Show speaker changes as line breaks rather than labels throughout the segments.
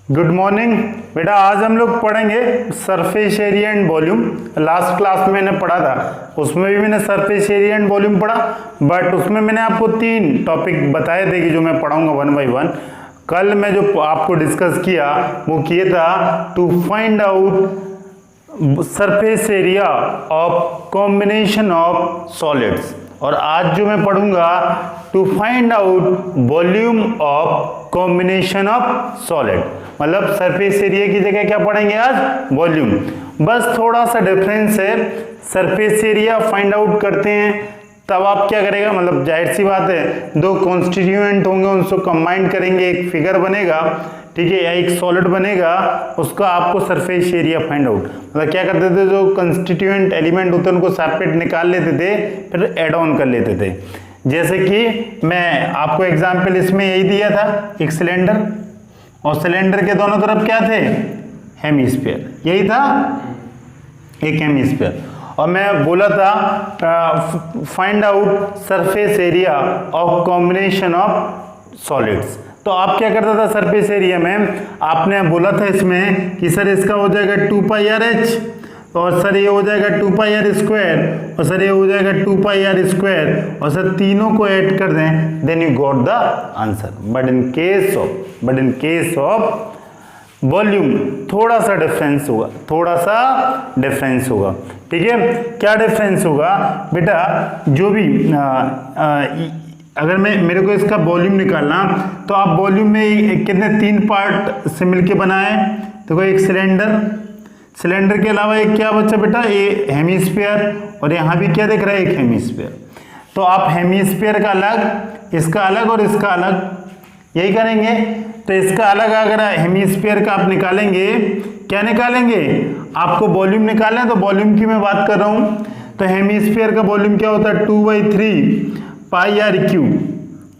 Good morning बेटा। आज हम लोग पढ़ेंगे surface area and volume. Last class में मैंने पढ़ा था, उसमें भी मैंने सरफेस एरिया एंड वॉल्यूम पढ़ा, बट उसमें मैंने आपको 3 टॉपिक बताए थे कि जो मैं पढ़ाऊंगा 1 बाय 1। कल मैं जो आपको डिस्कस किया वो किया था to find out surface area of combination of solids, और आज जो मैं पढ़ूंगा to find out volume of combination of solid. मतलब सरफेस एरिया की जगह क्या पढ़ेंगे आज? वॉल्यूम। बस थोड़ा सा डिफरेंस है, सरफेस एरिया फाइंड आउट करते हैं तब आप क्या करेगा, मतलब जाहिर सी बात है 2 कॉन्स्टिट्यूएंट होंगे, उनको कंबाइन करेंगे, एक फिगर बनेगा, ठीक है, या एक सॉलिड बनेगा, उसका आपको सरफेस एरिया फाइंड आउट। मतलब क्या करते थे, जो कंस्टिट्यूएंट एलिमेंट होते हैं उनको सेपरेट निकाल लेते थे, फिर ऐड ऑन कर लेते थे। जैसे कि मैं आपको एग्जांपल इसमें यही दिया था, एक सिलेंडर, और सिलेंडर के दोनों तरफ क्या थे? हेमिस्फीयर, यही था, एक हेमिस्फीयर। और मैं बोला था find out surface area of combination of solids. तो आप क्या करता था सरफेस एरिया में? आपने बोला था इसमें कि सर इसका हो जाएगा 2 पाई आर एच, और सर ये हो जाएगा 2 पाई आर स्क्वायर, और सर ये हो जाएगा 2 पाई आर स्क्वायर, और सर तीनों को ऐड कर दें, then you got the answer. But in case of volume थोड़ा सा डिफरेंस होगा, ठीक है। क्या डिफरेंस होगा बेटा? जो भी अगर मेरे को इसका वॉल्यूम निकालना, तो आप वॉल्यूम में कितने 3 पार्ट से मिलके बनाए। देखो एक सिलेंडर के अलावा एक क्या बचा बेटा? ये हेमिस्फीयर, और यहाँ भी क्या दिख रहा है? एक हेमिस्फीयर। तो आप हेमिस्फीयर का अलग, इसका अलग और इसका अलग यही करेंगे। तो इसका अलग अगर हेमिस्फीयर का आप निकालेंगे, क्या निकालेंगे? आपको वॉल्यूम निकालना है, तो वॉल्यूम की मैं बात कर रहा हूँ। तो हेमिस्फीयर का वॉल्यूम क्या होता है? 2/3 पाई आर क्यू,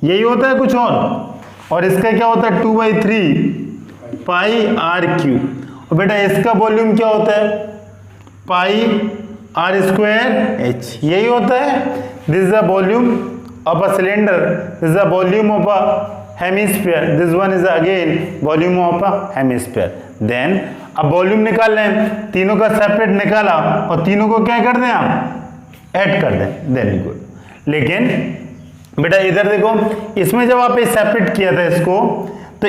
यही होता है कुछ और इसका क्या होता है? 2/3 पाई आर क्यू। और बेटा इसका वॉल्यूम क्या होता है? पाई आर स्क्वायर एच, यही होता है। This is the volume of a cylinder, this is the volume of a hemisphere, this one is again volume of a hemisphere. Then अब वॉल्यूम निकाल लें, तीनों का सेपरेट निकाला, और तीनों को क्या कर दें आप? ऐड कर दें, देन गुड। लेकिन बेटा इधर देखो, इसमें जब आप सेपरेट किया था इसको, तो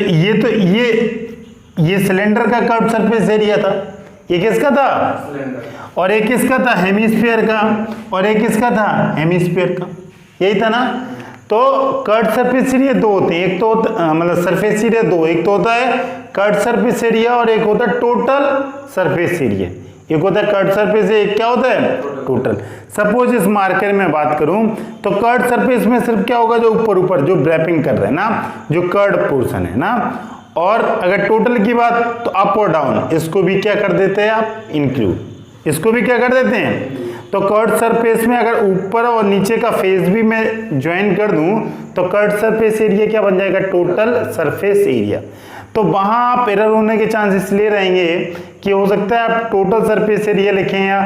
ये सिलेंडर का कर्व सरफेस एरिया था, ये किसका था? सिलेंडर। और एक किसका था? हेमिस्फीयर का। और एक किसका था? हेमिस्फीयर का, यही था ना। तो कर्व सरफेस एरिया 2 होते हैं, एक तो मतलब सरफेस एरिया 2, एक तो होता है कर्व सरफेस एरिया और एक होता है टोटल सरफेस एरिया। एक होता है कर्व सरफेस एरिया, एक क्या होता है? टोटल। सपोज इस मार्कर में बात करूं तो कर्व सरफेस में सिर्फ क्या होगा? जो ऊपर जो रैपिंग कर रहे हैं ना, जो कर्व पोर्शन है ना। और अगर टोटल की बात, तो अप और डाउन, इसको भी क्या कर देते हैं आप? इंक्लूड, इसको भी क्या कर देते हैं? तो कर्व सरफेस में अगर ऊपर और नीचे का फेस भी मैं ज्वाइन कर दूं, तो कर्व सरफेस एरिया क्या बन जाएगा? Total surface area. तो वहां आप एरर होने के चांस इसलिए रहेंगे कि हो सकता है आप टोटल सरफेस एरिया लिखें या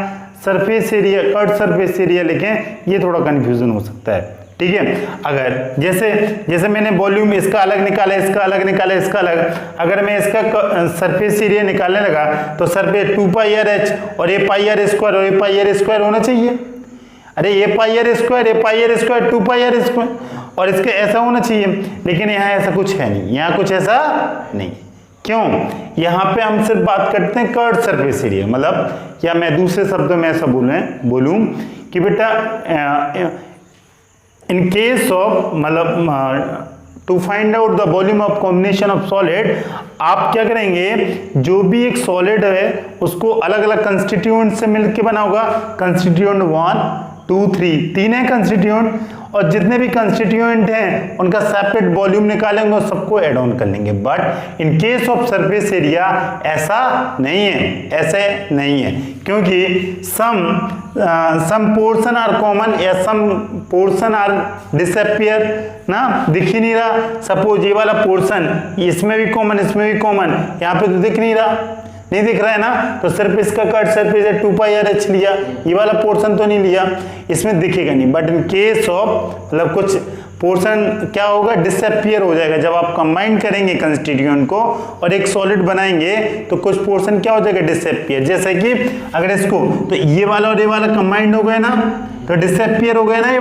surface area, curve surface area लिखें, ये थोड़ा कंफ्यूजन हो सकता है, ठीक है। अगर जैसे मैंने वॉल्यूम इसका अलग निकाला, इसका अलग निकाला, इसका अलग, अगर मैं इसका सरफेस एरिया निकालने लगा, तो सरफेस 2 पाई आर एच, और ये पाई आर स्क्वायर, और ये पाई आर स्क्वायर होना चाहिए। अरे ये पाई आर स्क्वायर, ये pi are square, 2 pi are square, और इसके ऐसा होना चाहिए। लेकिन यहाँ ऐसा कुछ है नहीं, यहाँ कुछ ऐसा नहीं। क्यों? यहाँ पे हम सिर्फ बात करते हैं कर्व सरफेस एरिया। मतलब, या मैं दूसरे शब्दों में ऐसा बोलूं कि बेटा इन केस ऑफ, मतलब to find out the volume of combination of solid, आप क्या करेंगे? जो भी एक सॉलिड है उसको अलग अलग कंस्टिट्यूएंट से मिलकर बना होगा। कंस्टिट्यूएंट 1, 2, 3 है कंस्टिट्यूएंट, और जितने भी कंस्टिट्यूएंट हैं उनका सेपरेट वॉल्यूम निकालेंगे और सबको ऐड ऑन कर लेंगे। But in case of surface area ऐसा नहीं है, क्योंकि सम पोर्शन आर कॉमन या सम पोर्शन आर डिसअपियर ना, दिख ही नहीं रहा। सपोज ये वाला पोर्शन इसमें भी कॉमन, इसमें भी कॉमन, यहाँ पे तो दिख नहीं रहा, नहीं दिख रहा है ना। तो सिर्फ इसका कट सरफेस है 2 पाई आर एच लिया, ये वाला पोर्शन तो नहीं लिया, इसमें दिखेगा नहीं। बट इन केस ऑफ, मतलब कुछ पोर्शन क्या होगा, डिसअपियर हो जाएगा। जब आप कंबाइन करेंगे कंस्टिट्यूएंट को और एक सॉलिड बनाएंगे तो कुछ पोर्शन क्या हो जाएगा, डिसअपियर। जैसे कि अगर इसको, तो ये वाला और ये वाला कंबाइंड हो गए ना, तो डिसअपियर हो गया ना,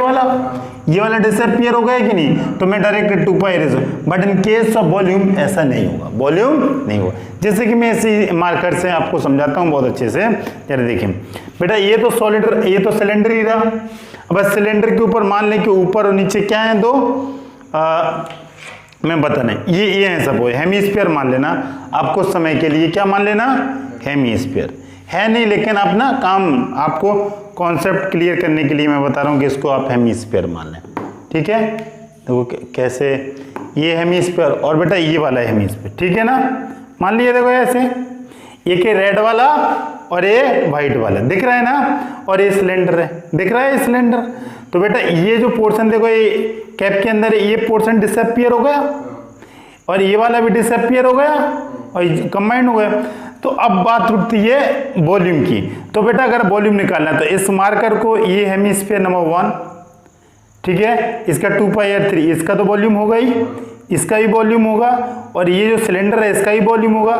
ये वाला डिसअपियर हो गया कि नहीं, तो मैं direct 2 pi Razo. But in case of volume ऐसा नहीं होगा, वॉल्यूम नहीं होगा। जैसे कि मैं इसी मार्कर से आपको समझाता हूँ बहुत अच्छे से। जरा देखिए बेटा, ये तो सॉलिड, ये तो सिलेंडर ही रहा। अब सिलेंडर के ऊपर मान लें कि ऊपर और नीचे क्या है, दो मैं बताने, ये है सब हेमीस्फीयर मान लेना। आपको समय के लिए क्या मान लेना, हेमीस्फीयर है नहीं, लेकिन आप ना काम, आपको कॉन्सेप्ट क्लियर करने के लिए मैं बता रहा हूँ कि इसको आप हेमीस्फीयर मान लें। ठीक है, तो कैसे, ये हेमीस्फीयर और बेटा ये वाला हेमीस्फीयर, ठीक है ना। मान लीजिए देखो ऐसे, एक रेड वाला और ये व्हाइट वाला दिख रहा है ना, और ये सिलेंडर है, दिख रहा है सिलेंडर। तो बेटा ये जो पोर्शन देखो, ये कैप के अंदर ये पोर्शन डिसअपियर हो गया और ये वाला भी डिसअपियर हो गया और कंबाइंड हो गया। तो अब बात उठती है वॉल्यूम की। तो बेटा अगर वॉल्यूम निकालना है तो इस मार्कर को, ये हेमीस्फीयर नंबर 1, ठीक है, इसका 2πr3, इसका तो वॉल्यूम होगा ही, इसका ही वॉल्यूम होगा, और ये जो सिलेंडर है इसका ही वॉल्यूम होगा।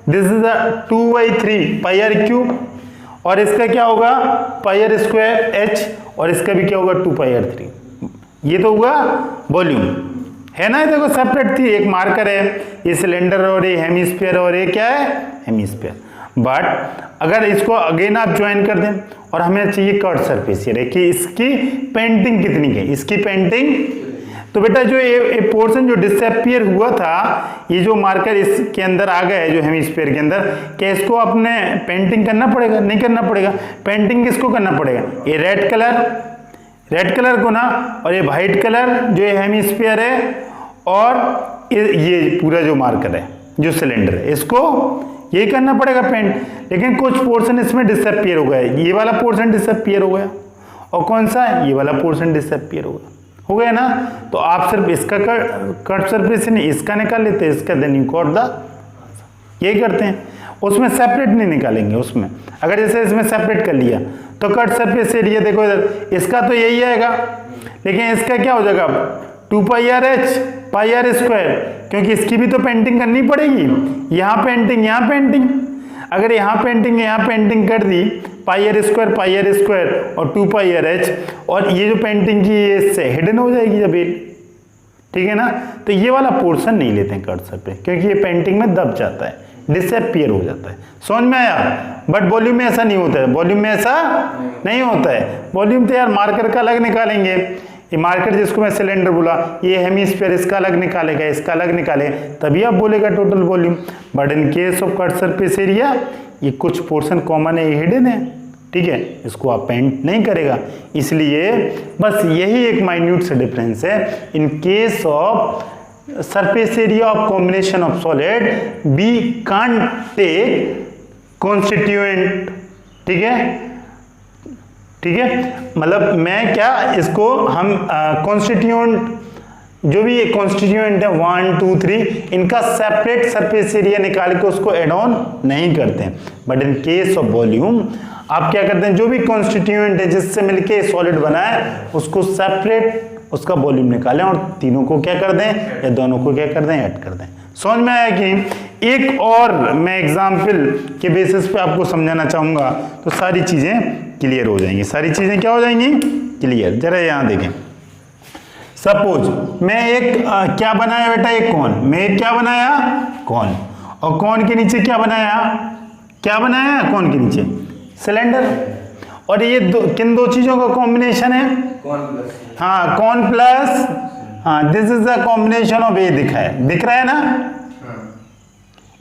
दिस इज अ 2/3 πr3, और इसका क्या होगा, πr²h, और इसका भी क्या होगा 2πr3। ये तो होगा वॉल्यूम, है ना। देखो सेपरेट थी, एक मार्कर है, ये सिलेंडर और ये हेमीस्फीयर, और ये क्या है, हेमीस्फीयर। बट अगर इसको अगेन आप ज्वाइन कर दें और हमें चाहिए कर्व सरफेस, ये कि इसकी पेंटिंग कितनी है, इसकी पेंटिंग। तो बेटा जो ये पोर्शन जो डिसअपियर हुआ था, ये जो मार्कर इसके अंदर आ गया है जो हेमीस्फीयर के अंदर, क्या इसको आपने पेंटिंग करना पड़ेगा, नहीं करना पड़ेगा। पेंटिंग किसको करना पड़ेगा, ये रेड कलर को ना, और ये व्हाइट कलर जो ये हेमीस्फीयर है, और ये पूरा जो मार्कर है जो सिलेंडर है, इसको यही करना पड़ेगा पेंट। लेकिन कुछ पोर्शन इसमें डिसअपियर हो गया, ये वाला पोर्शन डिसअपियर हो गया, और कौन सा, ये वाला पोर्शन डिसअपियर हो गया ना। तो आप सिर्फ इसका कट सरफेस नहीं, इसका निकाल लेते हैं, इसका देन यू कॉट द, यही करते हैं। उसमें सेपरेट नहीं निकालेंगे। उसमें अगर जैसे इसमें सेपरेट कर लिया तो कट सरफेस एरिया देखो इधर, इसका तो यही आएगा, लेकिन इसका क्या हो जाएगा 2πrh πr², क्योंकि इसकी भी तो पेंटिंग करनी पड़ेगी। यहाँ पेंटिंग, अगर यहाँ पेंटिंग कर दी, πr² और 2πrh, और ये जो पेंटिंग की ये इससे हिडन हो जाएगी जब ये, ठीक है ना। तो ये वाला पोर्शन नहीं लेते हैं कर्सर पे, क्योंकि ये पेंटिंग में दब जाता है, डिसअपियर हो जाता है। समझ में आया। बट वॉल्यूम में ऐसा नहीं होता है, वॉल्यूम में ऐसा नहीं होता है। वॉल्यूम तो यार मार्कर का अलग निकालेंगे, ये मार्कर जिसको मैं सिलेंडर बोला, ये हेमीस्फीयर इसका अलग निकालेगा, इसका अलग निकाले, तभी आप बोलेगा total volume. But in case of cut surface area, ये कुछ पोर्शन कॉमन है, हिडन है, ठीक है, इसको आप पेंट नहीं करेगा। इसलिए बस यही एक माइन्यूट से डिफरेंस है। In case of surface area of combination of solid, we can't take constituent, ठीक है, मतलब मैं क्या, इसको हम कॉन्स्टिट्यूएंट, जो भी कॉन्स्टिट्यूएंट है 1 2 3, इनका सेपरेट सरफेस एरिया निकाल के उसको एड ऑन नहीं करते हैं। But in case of volume आप क्या करते हैं, जो भी कॉन्स्टिट्यूएंट है जिससे मिलके सॉलिड बना है, उसको सेपरेट उसका वॉल्यूम निकालें और तीनों को क्या कर दें, या दोनों को क्या कर दें, ऐड कर दें। समझ में आया कि एक और मैं एग्जाम्पल के बेसिस पे आपको समझाना चाहूंगा, तो सारी चीजें क्लियर हो जाएंगी। सारी चीजें क्या हो जाएंगी, क्लियर। जरा यहां देखें, सपोज मैं एक क्या बनाया बेटा, एक कॉन, मैं एक क्या बनाया, कॉन, और कॉन के नीचे क्या बनाया, कॉन के नीचे सिलेंडर, और ये किन दो चीजों का कॉम्बिनेशन है, cone plus, this is the combination of, ये दिख रहा है ना,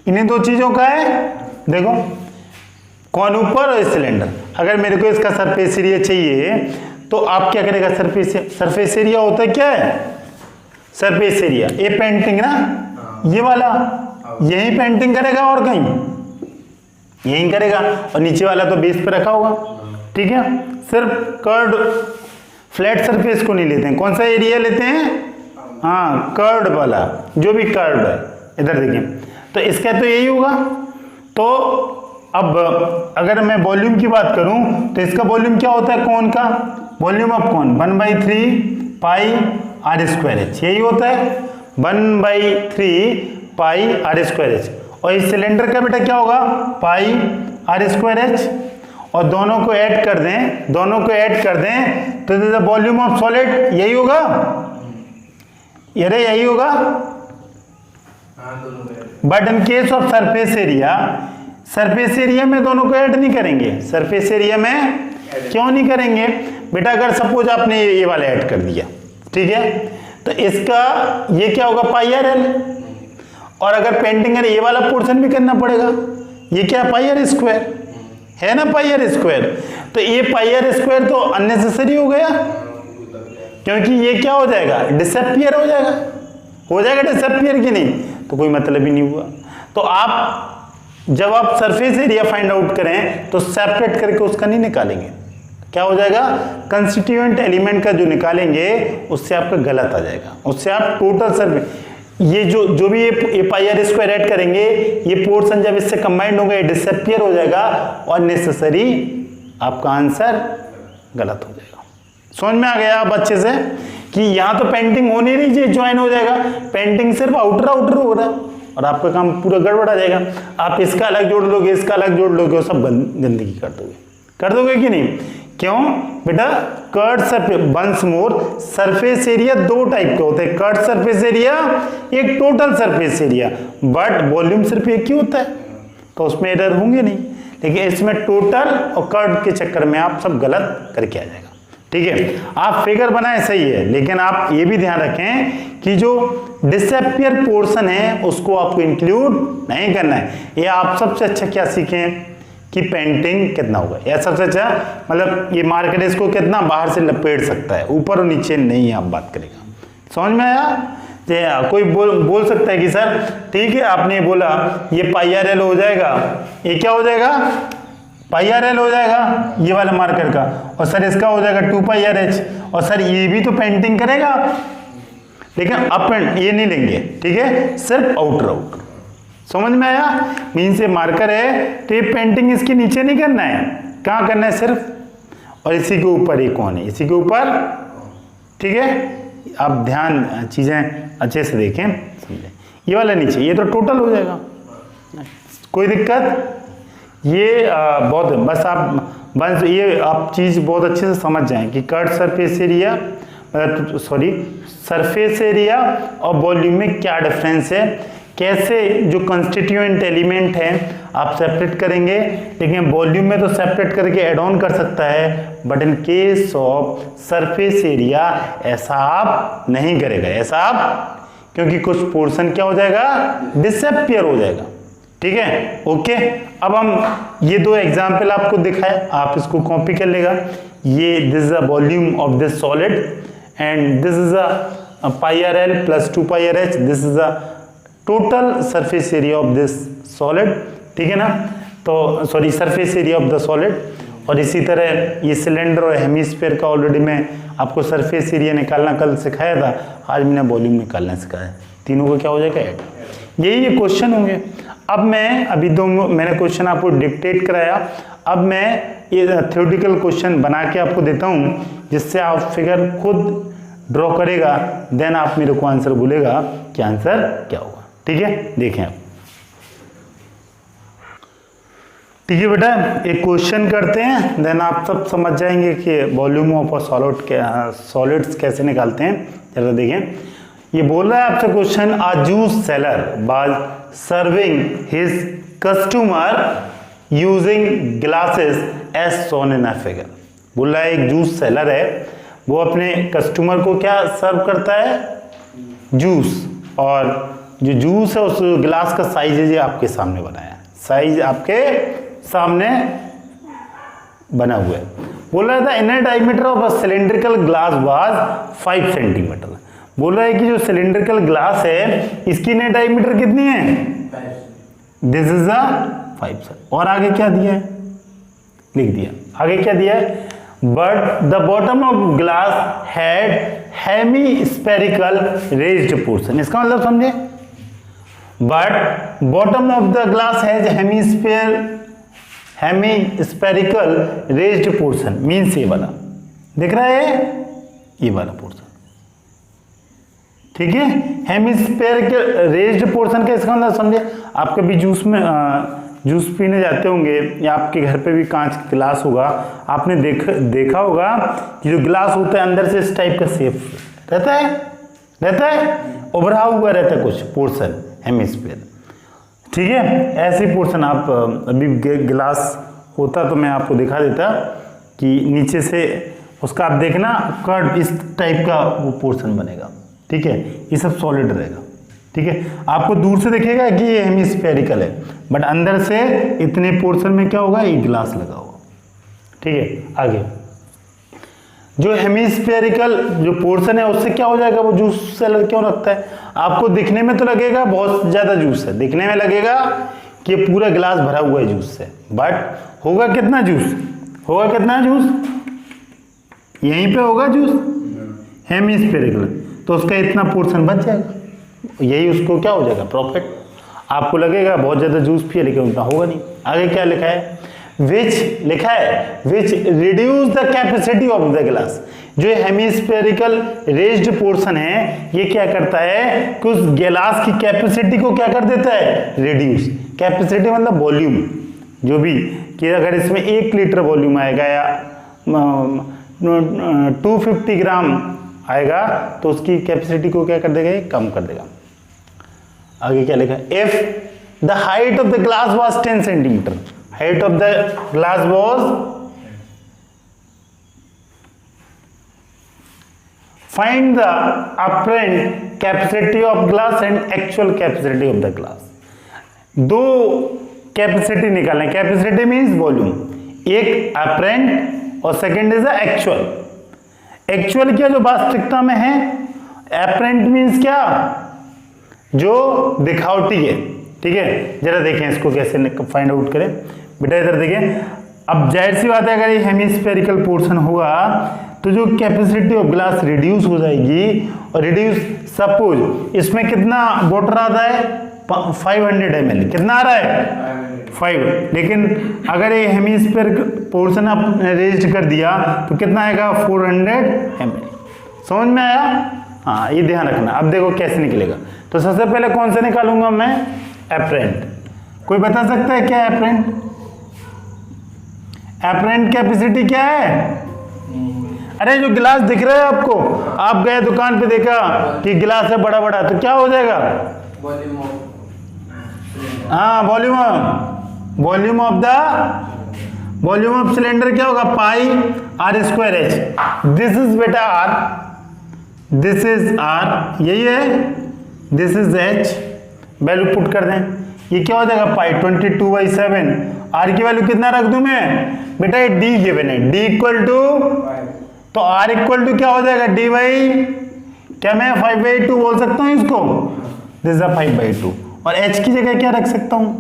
इन्हीं दो चीजों का है। देखो कॉन ऊपर और सिलेंडर। अगर मेरे को इसका सरफेस एरिया चाहिए तो आप क्या करेगा, सरफेस एरिया होता है क्या है, सरफेस एरिया, ये पेंटिंग ना, ये वाला यही पेंटिंग करेगा और कहीं यही करेगा, और नीचे वाला तो बेस पे रखा होगा, ठीक है। सिर्फ कर्ड फ्लैट सरफेस को नहीं लेते हैं, कौन सा एरिया लेते हैं, कर्ड वाला, जो भी कर्ड है। इधर देखिए, तो इसका तो यही होगा। तो अब अगर मैं वॉल्यूम की बात करूं तो इसका वॉल्यूम क्या होता है, कौन का वॉल्यूम ऑफ कौन 1/3 पाई आर स्क्वायर एच, यही होता है 1/3 पाई आर स्क्वायर एच। और इस सिलेंडर का बेटा क्या होगा, पाई आर स्क्वायर एच। और दोनों को ऐड कर दें, दोनों को ऐड कर दें तो द वॉल्यूम ऑफ सॉलिड यही होगा, यही होगा। But in case of surface area, surface area में दोनों को ऐड नहीं करेंगे। सरफेस एरिया में क्यों नहीं करेंगे बेटा, अगर सपोज आपने ये वाला ऐड कर दिया, ठीक है, तो इसका ये क्या होगा, पाई आर एल। और अगर पेंटिंग है ये वाला पोर्शन भी करना पड़ेगा, ये क्या पाई आर स्क्वायर है ना, पाई आर स्क्वायर। तो ये पाई आर स्क्वायर तो अननेसेसरी हो गया, क्योंकि ये क्या हो जाएगा, डिसअपियर हो जाएगा डिसअपियर की नहीं, तो कोई मतलब ही नहीं हुआ। तो आप जब आप सरफेस एरिया फाइंड आउट करें तो सेपरेट करके उसका नहीं निकालेंगे, क्या हो जाएगा, कंस्टिट्यूएंट एलिमेंट का जो निकालेंगे उससे आपका गलत आ जाएगा, उससे आप टोटल सरफेस, ये जो भी ये पाई आर स्क्वायर ऐड करेंगे, ये पोर्शन जब इससे कंबाइंड होगा डिसअपियर हो जाएगा और नेसेसरी आपका आंसर गलत हो जाएगा। समझ में आ गया आप अच्छे से कि यहां तो पेंटिंग हो नहीं रही, ज्वाइन हो जाएगा, पेंटिंग सिर्फ आउटर हो रहा है और आपका काम पूरा गड़बड़ा जाएगा। आप इसका अलग जोड़ लोगे, इसका अलग जोड़ लोगे और सब गंदगी कर दोगे कि नहीं। क्यों बेटा, curved surface, once more, surface area दो टाइप के होते हैं, कर्ड सरफेस एरिया, एक total surface area, but volume सिर्फ एक ही होता है, तो उसमें एरर होंगे नहीं। लेकिन इसमें टोटल और कर्ड के चक्कर में आप सब गलत करके आ जाएगा। ठीक है, आप फिगर बनाए सही है, लेकिन आप ये भी ध्यान रखें कि जो डिसअपियर पोर्शन है उसको आपको इंक्लूड नहीं करना है। ये आप सबसे अच्छा क्या सीखें कि पेंटिंग कितना होगा, या सबसे अच्छा मतलब ये मार्केट इसको कितना बाहर से लपेट सकता है, ऊपर और नीचे नहीं आप बात करेगा। समझ में आया। कोई बोल सकता है कि सर ठीक है आपने बोला ये पाई आर एल हो जाएगा, ये क्या हो जाएगा, पाई आर एल हो जाएगा ये वाला मार्कर का, और सर इसका हो जाएगा 2 पाई आर एच, और सर ये भी तो पेंटिंग करेगा, लेकिन अप एंड ये नहीं लेंगे, ठीक है, सिर्फ आउटर। समझ में आया। मीन से मार्कर है तो ये पेंटिंग इसके नीचे नहीं करना है, कहाँ करना है सिर्फ, और इसी के ऊपर एक कौन है, इसी के ऊपर। ठीक है, आप ध्यान चीजें अच्छे से देखें समझें। ये वाला नीचे, ये तो टोटल हो जाएगा, कोई दिक्कत। ये बहुत बस आप ये आप चीज बहुत अच्छे से समझ जाएं कि curd surface area surface area और वॉल्यूम में क्या डिफरेंस है, कैसे जो कंस्टिट्यूएंट एलिमेंट हैं आप सेपरेट करेंगे, लेकिन वॉल्यूम में तो सेपरेट करके ऐड ऑन कर सकता है, but in case of surface area ऐसा आप नहीं करेगा, ऐसा आप, क्योंकि कुछ पोर्शन क्या हो जाएगा, डिसअपियर हो जाएगा। ठीक है, ओके। अब हम ये दो एग्जाम्पल आपको दिखाए, आप इसको कॉपी कर लेगा। ये this is a volume of this solid and this is a pi R L plus 2 pi r H, this is a total surface area of this solid. ठीक है ना, तो sorry surface area of the solid. और इसी तरह ये cylinder और hemisphere का ऑलरेडी मैं आपको सरफेस एरिया निकालना कल सिखाया था, आज मैंने वॉल्यूम निकालना सिखाया। तीनों को क्या हो जाएगा, ऐड। यही ये क्वेश्चन होंगे। अब मैं अभी दो मैंने क्वेश्चन आपको डिक्टेट कराया, अब मैं ये थ्योरेटिकल क्वेश्चन बना के आपको देता हूँ, जिससे आप फिगर खुद ड्रॉ करेगा, देन आप मेरे को आंसर बोलेगा कि आंसर क्या होगा। ठीक है, देखें आप। ठीक है बेटा, एक क्वेश्चन करते हैं, देन आप सब समझ जाएंगे कि वॉल्यूम ऑफ अ सॉलिड्स कैसे निकालते हैं। चलो देखें, ये बोल रहा है आपसे question, a juice seller was serving his customer using glasses as shown in a figure. बोल रहा है एक जूस सेलर है, वो अपने कस्टमर को क्या सर्व करता है, जूस, और जो जूस है उस ग्लास का साइज है, आपके सामने बनाया है, साइज आपके सामने बना हुआ है। बोल रहा था inner diameter of a cylindrical glass was 5 centimetre. बोल रहा है कि जो सिलिंड्रिकल ग्लास है इसकी इनर डायमीटर कितनी है, दिस इज अ 5। और आगे क्या दिया है, लिख दिया, आगे क्या दिया है, but the bottom of glass had hemispherical raised portion. इसका मतलब समझे, but bottom of the glass has hemispherical raised portion, means ये वाला दिख रहा है, ये वाला पोर्शन, ठीक है। हेमिस्फेयर के रेज्ड पोर्शन का इसका अंदर समझे। आप कभी जूस पीने जाते होंगे या आपके घर पे भी कांच का गिलास होगा, आपने देखा होगा कि जो गिलास होता है अंदर से इस टाइप का शेप रहता है, उभरा हुआ रहता है कुछ पोर्शन हेमिस्फेयर, ठीक है। ऐसे पोर्शन आप अभी गिलास होता तो मैं आपको दिखा देता कि नीचे से उसका आप देखना कर्व इस टाइप का वो पोर्शन बनेगा, ठीक है। ये सब सॉलिड रहेगा, ठीक है। आपको दूर से दिखेगा कि ये हेमिस्फेरिकल है, बट अंदर से इतने पोर्शन में क्या होगा, एक गिलास लगा होगा, ठीक है। आगे जो हेमिस्फेरिकल जो पोर्शन है उससे क्या हो जाएगा, वो जूस से क्यों रखता है। आपको दिखने में तो लगेगा बहुत ज्यादा जूस है, दिखने में लगेगा कि पूरा गिलास भरा हुआ है जूस से, बट होगा कितना जूस, यहीं पे होगा जूस हेमिस्फेरिकल, तो उसका इतना पोर्शन बच जाएगा, यही उसको क्या हो जाएगा, प्रॉफिट। आपको लगेगा बहुत ज्यादा जूस पिए लेकिन उतना होगा नहीं। आगे क्या लिखा है, which reduce the capacity of the glass. जो हेमिस्फेरिकल रेज्ड पोर्शन है ये क्या करता है कि उस गिलास की कैपेसिटी को क्या कर देता है, रिड्यूस। कैपेसिटी मतलब वॉल्यूम, जो भी कि अगर इसमें 1 लीटर वॉल्यूम आएगा या 250 ग्राम आएगा तो उसकी कैपेसिटी को क्या कर देगा, कम कर देगा। आगे क्या लिखा है, if the height of the glass was 10 centimetre, height of the glass was, find the apparent capacity of glass and actual capacity of the glass. दो कैपेसिटी निकालना, कैपेसिटी मीन्स वॉल्यूम, एक अपरेंट और second is the actual. Actual क्या, जो वास्तविकता में है, apparent means क्या, जो दिखावटी है, ठीक है। जरा देखें इसको कैसे फाइंड आउट करें बेटा, इधर देखें। अब जाहिर सी बात है अगर ये हेमिस्फेरिकल पोर्शन होगा तो जो कैपेसिटी ऑफ ग्लास रिड्यूस हो जाएगी, और रिड्यूस सपोज इसमें कितना वाटर आता है 500 ml, कितना आ रहा है 5, लेकिन अगर ये हेमिस्फेरिकल पोर्शन आपने रेज्ड कर दिया तो कितना आएगा 400 ml। समझ में आया, हाँ ये ध्यान रखना। अब देखो कैसे निकलेगा, तो सबसे पहले कौन से निकालूंगा मैं, एपरेंट। कोई बता सकता है क्या है एपरेंट, एपरेंट कैपेसिटी क्या है। अरे जो गिलास दिख रहा है आपको, आप गए दुकान पे देखा कि गिलास है बड़ा बड़ा, तो क्या हो जाएगा, हाँ वॉल्यूम ऑफ सिलेंडर क्या होगा, pi are square H. This is बेटा आर, दिस इज आर, यही है, this is H, value put कर दें, ये क्या हो जाएगा पाई 22/7। आर की वैल्यू कितना रख दूं मैं बेटा, ये डी गिवन है, डी इक्वल टू, तो आर इक्वल टू क्या हो जाएगा, डी बाई, क्या मैं 5/2 बोल सकता हूं इसको, दिस इज 5/2। और एच की जगह क्या रख सकता हूं,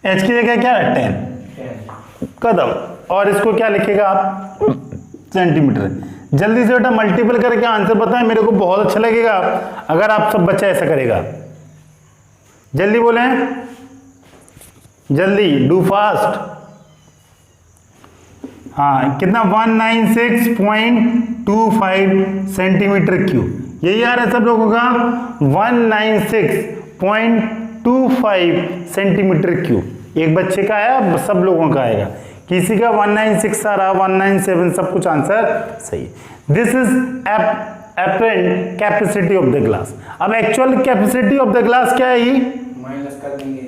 एच की जगह क्या है 10 कदम, और इसको क्या लिखेगा आप सेंटीमीटर। जल्दी से बेटा मल्टीपल करके आंसर बताएं, मेरे को बहुत अच्छा लगेगा अगर आप सब बच्चा ऐसा करेगा। जल्दी बोले, जल्दी, डू फास्ट। हाँ कितना 196.25 सेंटीमीटर क्यूब, यही आ रहा है सब लोगों का 196.25 सेंटीमीटर क्यूब। एक बच्चे का आया, सब लोगों का आएगा, किसी का 196 आ रहा, 197, सब कुछ आंसर सही। This is apparent capacity of the glass. अब actual capacity of the glass क्या है, ये
माइनस कर देंगे,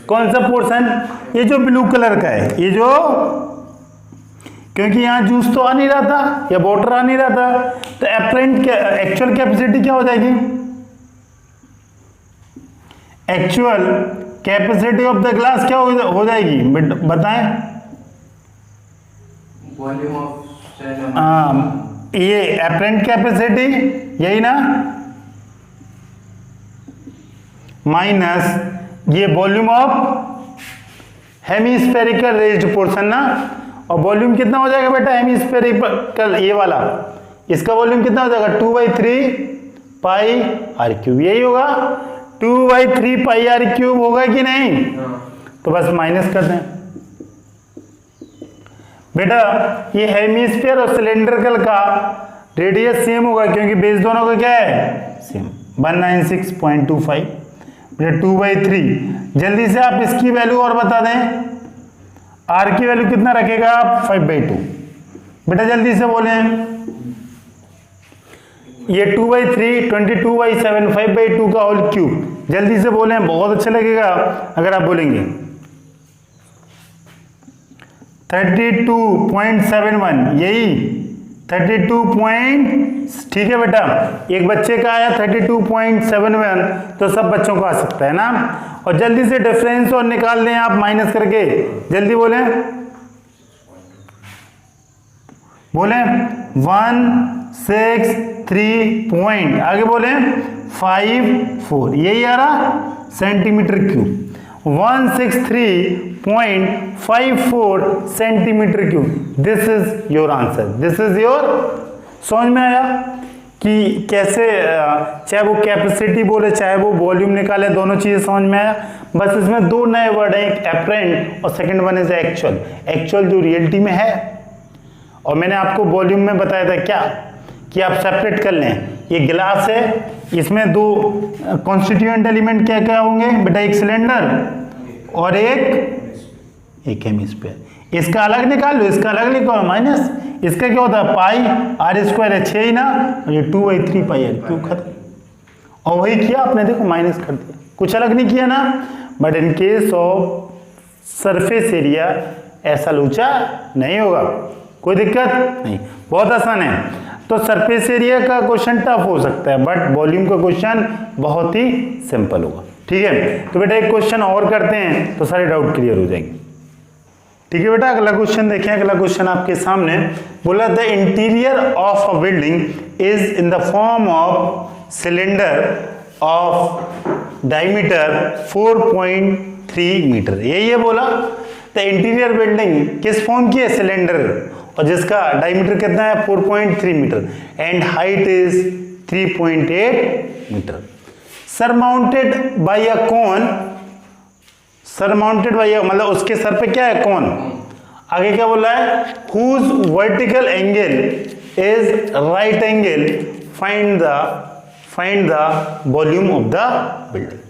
कौन सा पोर्शन, ये जो ब्लू कलर का है, ये जो, क्योंकि यहां जूस तो आ नहीं रहा था या वाटर आ नहीं रहा था, तो अपरेंट एक्चुअल कैपेसिटी क्या हो जाएगी, actual capacity of the glass क्या हो जाएगी बताएं,
वॉल्यूम ऑफ,
ये अपरेंट कैपेसिटी, यही ना, माइनस ये volume of hemispherical raised portion ना, और वॉल्यूम कितना हो जाएगा बेटा हेमिस्फेरिकल, ये वाला, इसका वॉल्यूम कितना हो जाएगा 2/3 पाई आर क्यूब, यही होगा 2/3 पाई आर क्यूब, होगा कि नहीं, तो बस माइनस कर दें बेटा। ये हेमिस्फेयर और सिलेंड्रिकल का रेडियस सेम होगा क्योंकि बेस दोनों का क्या है सेम। 196.25 बेटा 2/3। जल्दी से आप इसकी वैल्यू और बता दें, आर की वैल्यू कितना रखेगा आप 5/2। बेटा जल्दी से बोलें, ये 2/3 22/7 5/2 का होल क्यूब। जल्दी से बोलें, बहुत अच्छा लगेगा अगर आप बोलेंगे। 32.71 यही 32 ठीक है बेटा, एक बच्चे का आया 32.71 तो सब बच्चों को आ सकता है ना। और जल्दी से डिफरेंस और निकाल दें आप माइनस करके, जल्दी बोलें बोलें 163 पॉइंट, आगे बोलें 54, यही आ रहा centimetre cube. 163.54 centimetre cube, this is your answer, this is your. समझ में आया कि कैसे, चाहे वो कैपेसिटी बोले चाहे वो वॉल्यूम निकाले, दोनों चीजें समझ में आया। बस इसमें दो नए वर्ड हैं, एक एपरेंट और second one is actual. Actual जो रियलिटी में है, और मैंने आपको वॉल्यूम में बताया था क्या कि आप सेपरेट कर लें। ये गिलास है, इसमें दो कॉन्स्टिट्यूएंट एलिमेंट क्या क्या होंगे बेटा, एक सिलेंडर और एक हेमिस्फीयर। इसका अलग निकाल लो, इसका अलग निकालो माइनस, इसका क्या होता है पाई आर स्क्वायर है 6 ही ना, और ये 2/3 पाई आर क्यूब खत्म। और वही किया आपने, देखो माइनस कर दिया, कुछ अलग नहीं किया ना। But in case of surface area ऐसा लूचा नहीं होगा, कोई दिक्कत नहीं, बहुत आसान है। तो सरफेस एरिया का क्वेश्चन टफ हो सकता है, बट वॉल्यूम का क्वेश्चन बहुत ही सिंपल होगा। ठीक है, तो बेटा एक क्वेश्चन और करते हैं तो सारे डाउट क्लियर हो जाएंगे। ठीक है बेटा, अगला क्वेश्चन देखें। अगला क्वेश्चन आपके सामने बोला, the interior of a building is in the form of cylinder of diameter 4.3 metre. यही है बोला, द इंटीरियर बिल्डिंग किस फॉर्म की है, सिलेंडर, और जिसका डायमीटर कितना है 4.3 metre and height is 3.8 metre. Surmounted by a cone, surmounted by मतलब उसके सर पे क्या है, कोन। आगे क्या बोला है, whose vertical angle is right angle, find the volume of the building.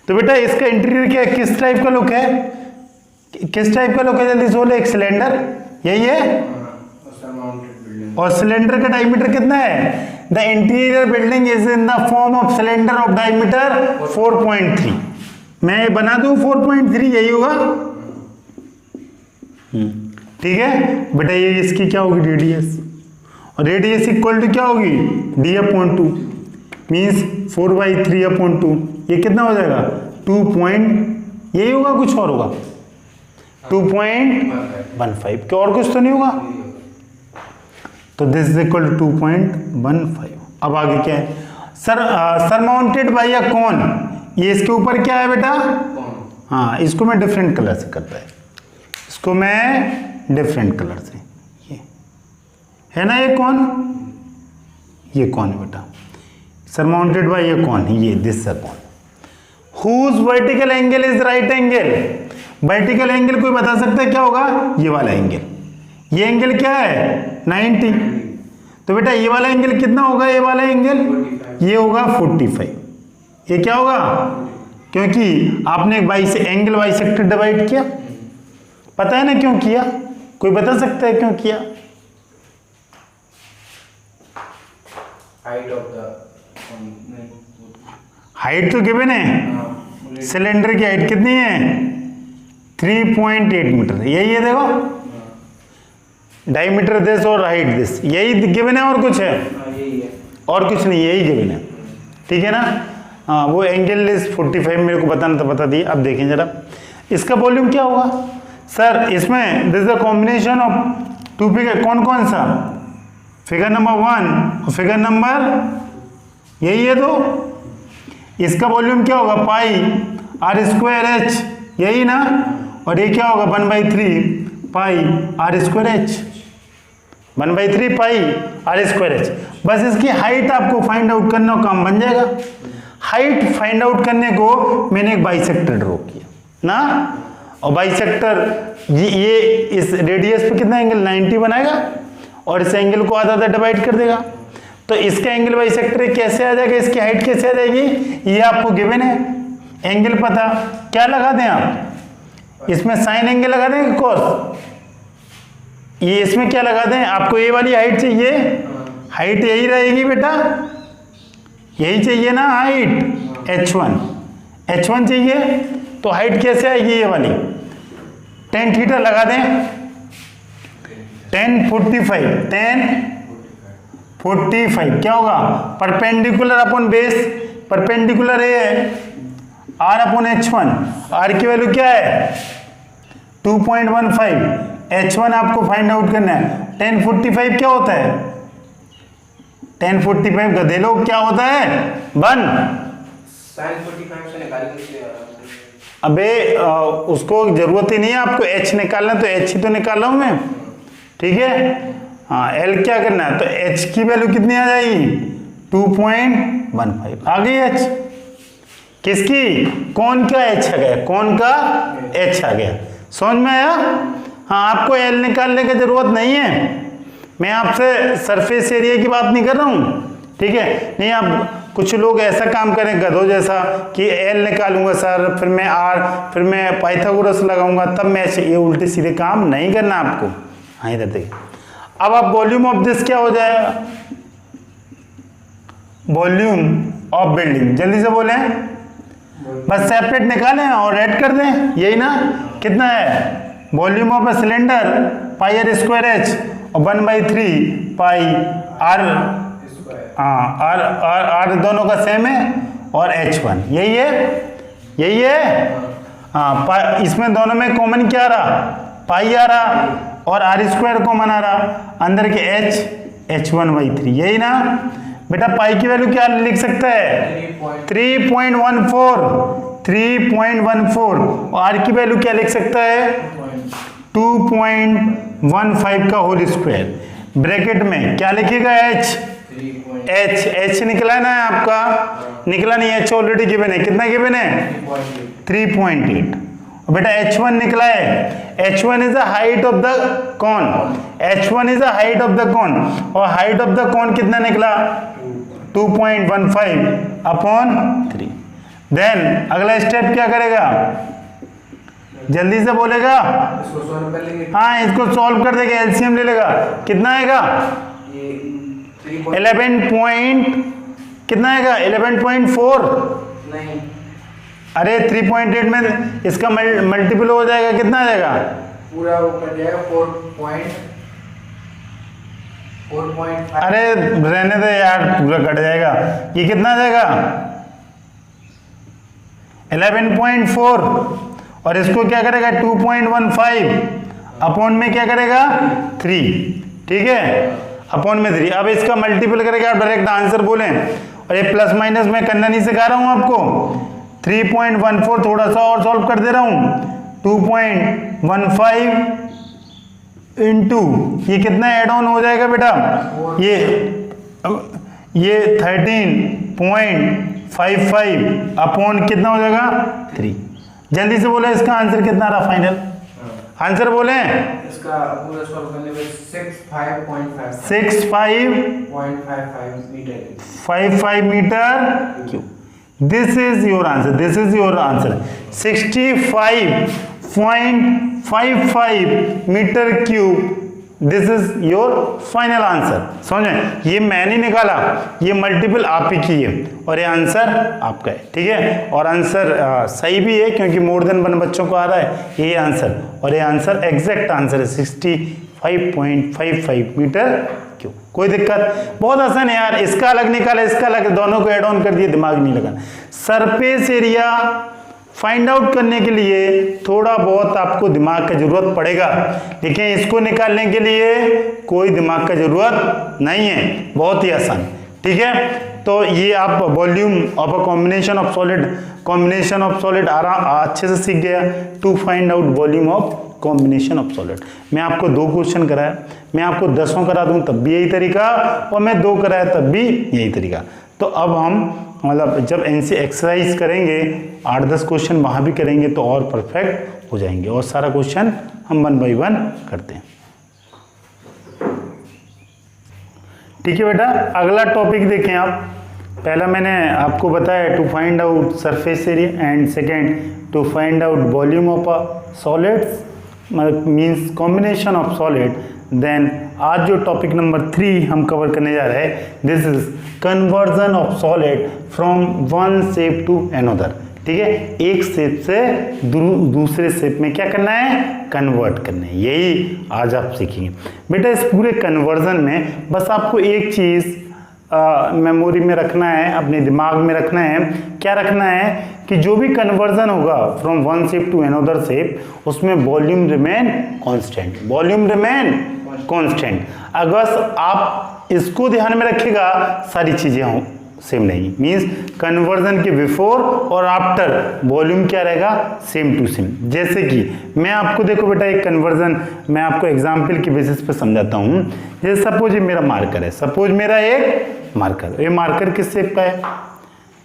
तो बेटा इसका इंटीरियर क्या है, किस टाइप का लुक है, किस टाइप का लुक है, जल्दी से बोले। एक सिलेंडर, यही है, और सिलेंडर का डायमीटर कितना है, the interior building is in the form of cylinder of diameter 4.3। मैं बना दूं 4.3, यही होगा। ठीक है बेटा, ये इसकी क्या होगी रेडियस, और रेडियस इक्वल टू क्या होगी d/2 मीन्स 4/3/2। ये कितना हो जाएगा 2. यही होगा, कुछ और होगा 2.15, क्या और कुछ तो नहीं होगा। तो दिस इज इक्वल टू 2.15। अब आगे क्या है, सरमाउंटेड बाय अ कोन, ये इसके ऊपर क्या है बेटा, हाँ इसको मैं डिफरेंट कलर से करता है, इसको मैं डिफरेंट कलर से, ये है ना, ये कौन, ये कौन है बेटा, सरमाउंटेड बाय ये कौन है, ये this a cone, whose vertical angle is right angle. Vertical angle कोई बता सकता है क्या होगा, ये वाला एंगल, ये एंगल क्या है 90। तो बेटा ये वाला एंगल कितना होगा, ये वाला एंगल ये होगा 45। ये क्या होगा, क्योंकि आपने एंगल बाइसेक्टर डिवाइड किया, पता है ना क्यों किया, कोई बता सकता है क्यों किया। हाइट तो गिवन है, सिलेंडर की हाइट कितनी है 3.8 मीटर, यही है देखो, डायमीटर दिस और हाइट दिस, यही गिवन है और कुछ है, और कुछ नहीं, यही गिवन है। ठीक है ना, हाँ वो एंगल इज 45 मेरे को बताना था, बता दिए। अब देखें जरा इसका वॉल्यूम क्या होगा सर, इसमें this the combination of two figure, कौन कौन सा, फिगर नंबर 1 और फिगर नंबर यही है, तो इसका वॉल्यूम क्या होगा पाई r²h, यही ना, और ये क्या होगा 1/3 पाई r²h, 1/3 पाई r²h। बस इसकी हाइट आपको फाइंड आउट करना, काम बन जाएगा। हाइट फाइंड आउट करने को मैंने एक बाइसेक्टर ड्रॉ किया ना, और बाइसेक्टर ये इस रेडियस पे कितना एंगल 90 बनाएगा, और इस एंगल को आधा आधा डिवाइड कर देगा। तो इसका एंगल बाइसेक्टर कैसे आ जाएगा, इसकी हाइट कैसे आ जाएगी, ये आपको गिवन है। एंगल पता, क्या लगा दें आप, इसमें साइन एंगल लगा दें कि कॉस, ये इसमें क्या लगा दें, आपको ये वाली हाइट चाहिए, हाइट यही रहेगी बेटा, यही चाहिए ना हाइट, h1 चाहिए, तो हाइट कैसे आएगी ये वाली, tan थीटा लगा दें, tan 45 क्या होगा, परपेंडिकुलर अपॉन बेस, परपेंडिकुलर है r अपॉन h1, r की वैल्यू क्या है 2.15, h1 आपको फाइंड आउट करना है। tan 45 क्या होता है, tan 45 गधे लोग क्या होता है, 1।
sin 45 से निकालेंगे
अबे उसको जरूरत ही नहीं है आपको h निकालना, तो h ही तो निकाल रहा हूं मैं, ठीक है। हाँ l क्या करना है, तो h की वैल्यू कितनी आ जाएगी 2.15 आ गई h, किसकी, कौन का h आ गया, कौन का h आ गया, समझ में आया। हाँ आपको l निकालने की जरूरत नहीं है, मैं आपसे सरफेस एरिया की बात नहीं कर रहा हूँ, ठीक है। नहीं आप कुछ लोग ऐसा काम करें गधों जैसा कि l निकालूंगा सर, फिर मैं r, फिर मैं पाइथागोरस लगाऊंगा तब मैं, ये उल्टे सीधे काम नहीं करना आपको। हाँ इधर देखिए, अब आप वॉल्यूम ऑफ दिस क्या हो जाएगा, वॉल्यूम ऑफ बिल्डिंग, जल्दी से बोले, बस सेपरेट निकालें और ऐड कर दें, यही ना, कितना है volume of a cylinder pi are square h और 1/3 पाई आर, हाँ आर दोनों का सेम है और h1 यही है। हाँ इसमें दोनों में कॉमन क्या आ रहा, पाई आ रहा और आर स्क्वायर कॉमन आ रहा, अंदर के h1/3 यही ना बेटा। पाई की वैल्यू क्या लिख सकता है 3.14 और आर की वैल्यू क्या लिख सकता है 2.15 का होल स्क्वायर, ब्रैकेट में क्या लिखेगा h निकला ना है आपका, निकला नहीं, h ऑलरेडी गिवन है, कितना गिवन है 3.8। और बेटा h1 निकला है, h1 is the height of the cone, h1 is the height of the cone, और हाइट ऑफ द कॉन कितना निकला 2.15 अपॉन 3। देन अगला स्टेप क्या करेगा, जल्दी से बोलेगा,
इसको सॉल्व कर लेंगे।
हाँ इसको सॉल्व कर देगा, एलसीएम ले लेगा, कितना आएगा 11 पॉइंट, कितना आएगा 11.4,
नहीं
अरे 3.8 में इसका मल्टीपल हो जाएगा, कितना आ जाएगा
पूरा वो कट जाएगा 4.5।
अरे रहने दे यार, पूरा कट जाएगा, ये कितना आ जाएगा 11.4 और इसको क्या करेगा 2.15 अपॉन में क्या करेगा 3, ठीक है, अपॉन में 3। अब इसका मल्टीपल करेगा, आप डायरेक्ट आंसर बोलें, और ये प्लस माइनस मैं करना नहीं सिखा रहा हूं आपको, 3.14 थोड़ा सा और सॉल्व कर दे रहा हूं, 2.15 इंटू ये कितना एड ऑन हो जाएगा बेटा, ये 13.55 अपॉन कितना हो जाएगा 3। जल्दी से बोले इसका आंसर कितना रहा फाइनल, आंसर बोले
इसका पूरा सॉल्व करने में
65 metre cube. This is your answer 65.55 metre cube, this is your final answer. समझे, ये मैं नहीं निकाला, ये मल्टीपल आप ही की है और ये आंसर आपका है, ठीक है। और आंसर सही भी है क्योंकि मोर देन 1 बच्चों को आ रहा है ये आंसर, और ये आंसर एग्जैक्ट आंसर है 65.55 मीटर क्यूब। कोई दिक्कत, बहुत आसान है यार, इसका अलग निकाला इसका अलग, दोनों को एड ऑन कर दिए, दिमाग नहीं लगा। सरफेस एरिया फाइंड आउट करने के लिए थोड़ा बहुत आपको दिमाग का जरूरत पड़ेगा, लेकिन इसको निकालने के लिए कोई दिमाग का जरूरत नहीं है, बहुत ही आसान, ठीक है। तो ये आप volume of a combination of solid अच्छे से सीख गया। To find out volume of combination of solid, मैं आपको 2 क्वेश्चन कराया, मैं आपको 10 करा दूं तब भी यही तरीका, और मैं 2 कराया तब भी यही तरीका। तो अब हम मतलब जब एनसी एक्सरसाइज करेंगे 8-10 क्वेश्चन वहाँ भी करेंगे तो और परफेक्ट हो जाएंगे, और सारा क्वेश्चन हम 1 बाय 1 करते हैं। ठीक है बेटा, अगला टॉपिक देखें आप। पहला मैंने आपको बताया to find out surface area and second to find out volume of a solids means combination of solid. Then आज जो टॉपिक नंबर 3 हम कवर करने जा रहे हैं, this is conversion of solid from one shape to another. ठीक है, एक शेप से दूसरे शेप में क्या करना है, कन्वर्ट करना है। यही आज आप सीखेंगे बेटा। इस पूरे कन्वर्जन में बस आपको एक चीज़ मेमोरी में रखना है, अपने दिमाग में रखना है। क्या रखना है कि जो भी कन्वर्जन होगा from one shape to another shape, उसमें volume remain constant, volume remain constant. अगर आप इसको ध्यान में रखिएगा, सारी चीज़ें हों सेम रहेगी। मीन्स कन्वर्जन के बिफोर और आफ्टर वॉल्यूम क्या रहेगा, सेम टू सेम। जैसे कि मैं आपको देखो बेटा एक कन्वर्जन मैं आपको एग्जांपल की बेसिस पे समझाता हूँ। जैसे सपोज ये मेरा मार्कर है, सपोज मेरा एक मार्कर, ये मार्कर किस शेप का है,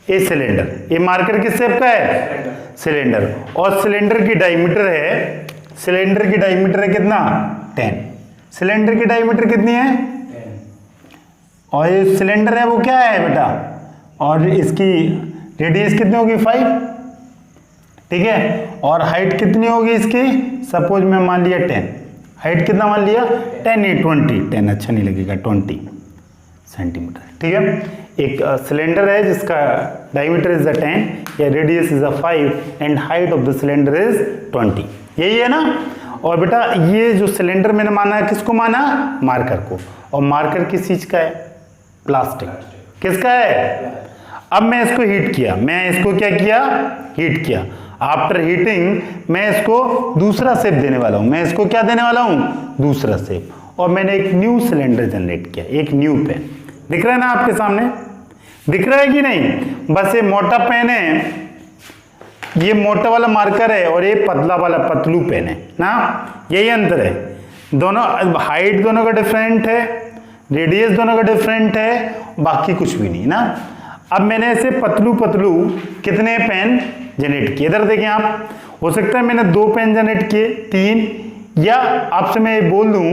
ये सिलेंडर, ये मार्कर किस शेप का है, सिलेंडर। और सिलेंडर की डायमीटर है, सिलेंडर की डायमीटर है कितना, 10। सिलेंडर की डायमीटर कितनी है, और ये सिलेंडर है वो क्या है बेटा, और इसकी रेडियस कितनी होगी, 5। ठीक है, और हाइट कितनी होगी इसकी, सपोज मैं मान लिया 10। हाइट कितना मान लिया, 10 नहीं 20, 10 अच्छा नहीं लगेगा, 20 सेंटीमीटर। ठीक है, एक सिलेंडर है जिसका डायमीटर इज 10 या radius is 5 and height of the cylinder is 20। यही है ना। और बेटा ये जो सिलेंडर मैंने माना है, किसको माना, मार्कर को। और मार्कर किस चीज का है, प्लास्टिक। किसका है, अब मैं इसको हीट किया, मैं इसको क्या किया, हीट किया। आफ्टर हीटिंग मैं इसको दूसरा शेप देने वाला हूं, मैं इसको क्या देने वाला हूं, दूसरा शेप। और मैंने एक न्यू सिलेंडर जनरेट किया, एक न्यू पेन। दिख रहा है ना आपके सामने, दिख रहा है कि नहीं। बस ये मोटा पेन है, ये मोटा वाला मार्कर है, और ये पतला वाला पतलू पेन है ना, यही अंतर है। दोनों हाइट दोनों का डिफरेंट है, रेडियस दोनों का डिफरेंट है, बाकी कुछ भी नहीं ना। अब मैंने ऐसे पतलू पतलू कितने पेन जनरेट किए, इधर देखें आप। हो सकता है मैंने 2 पेन जनरेट किए, 3, या आपसे मैं ये बोल दूं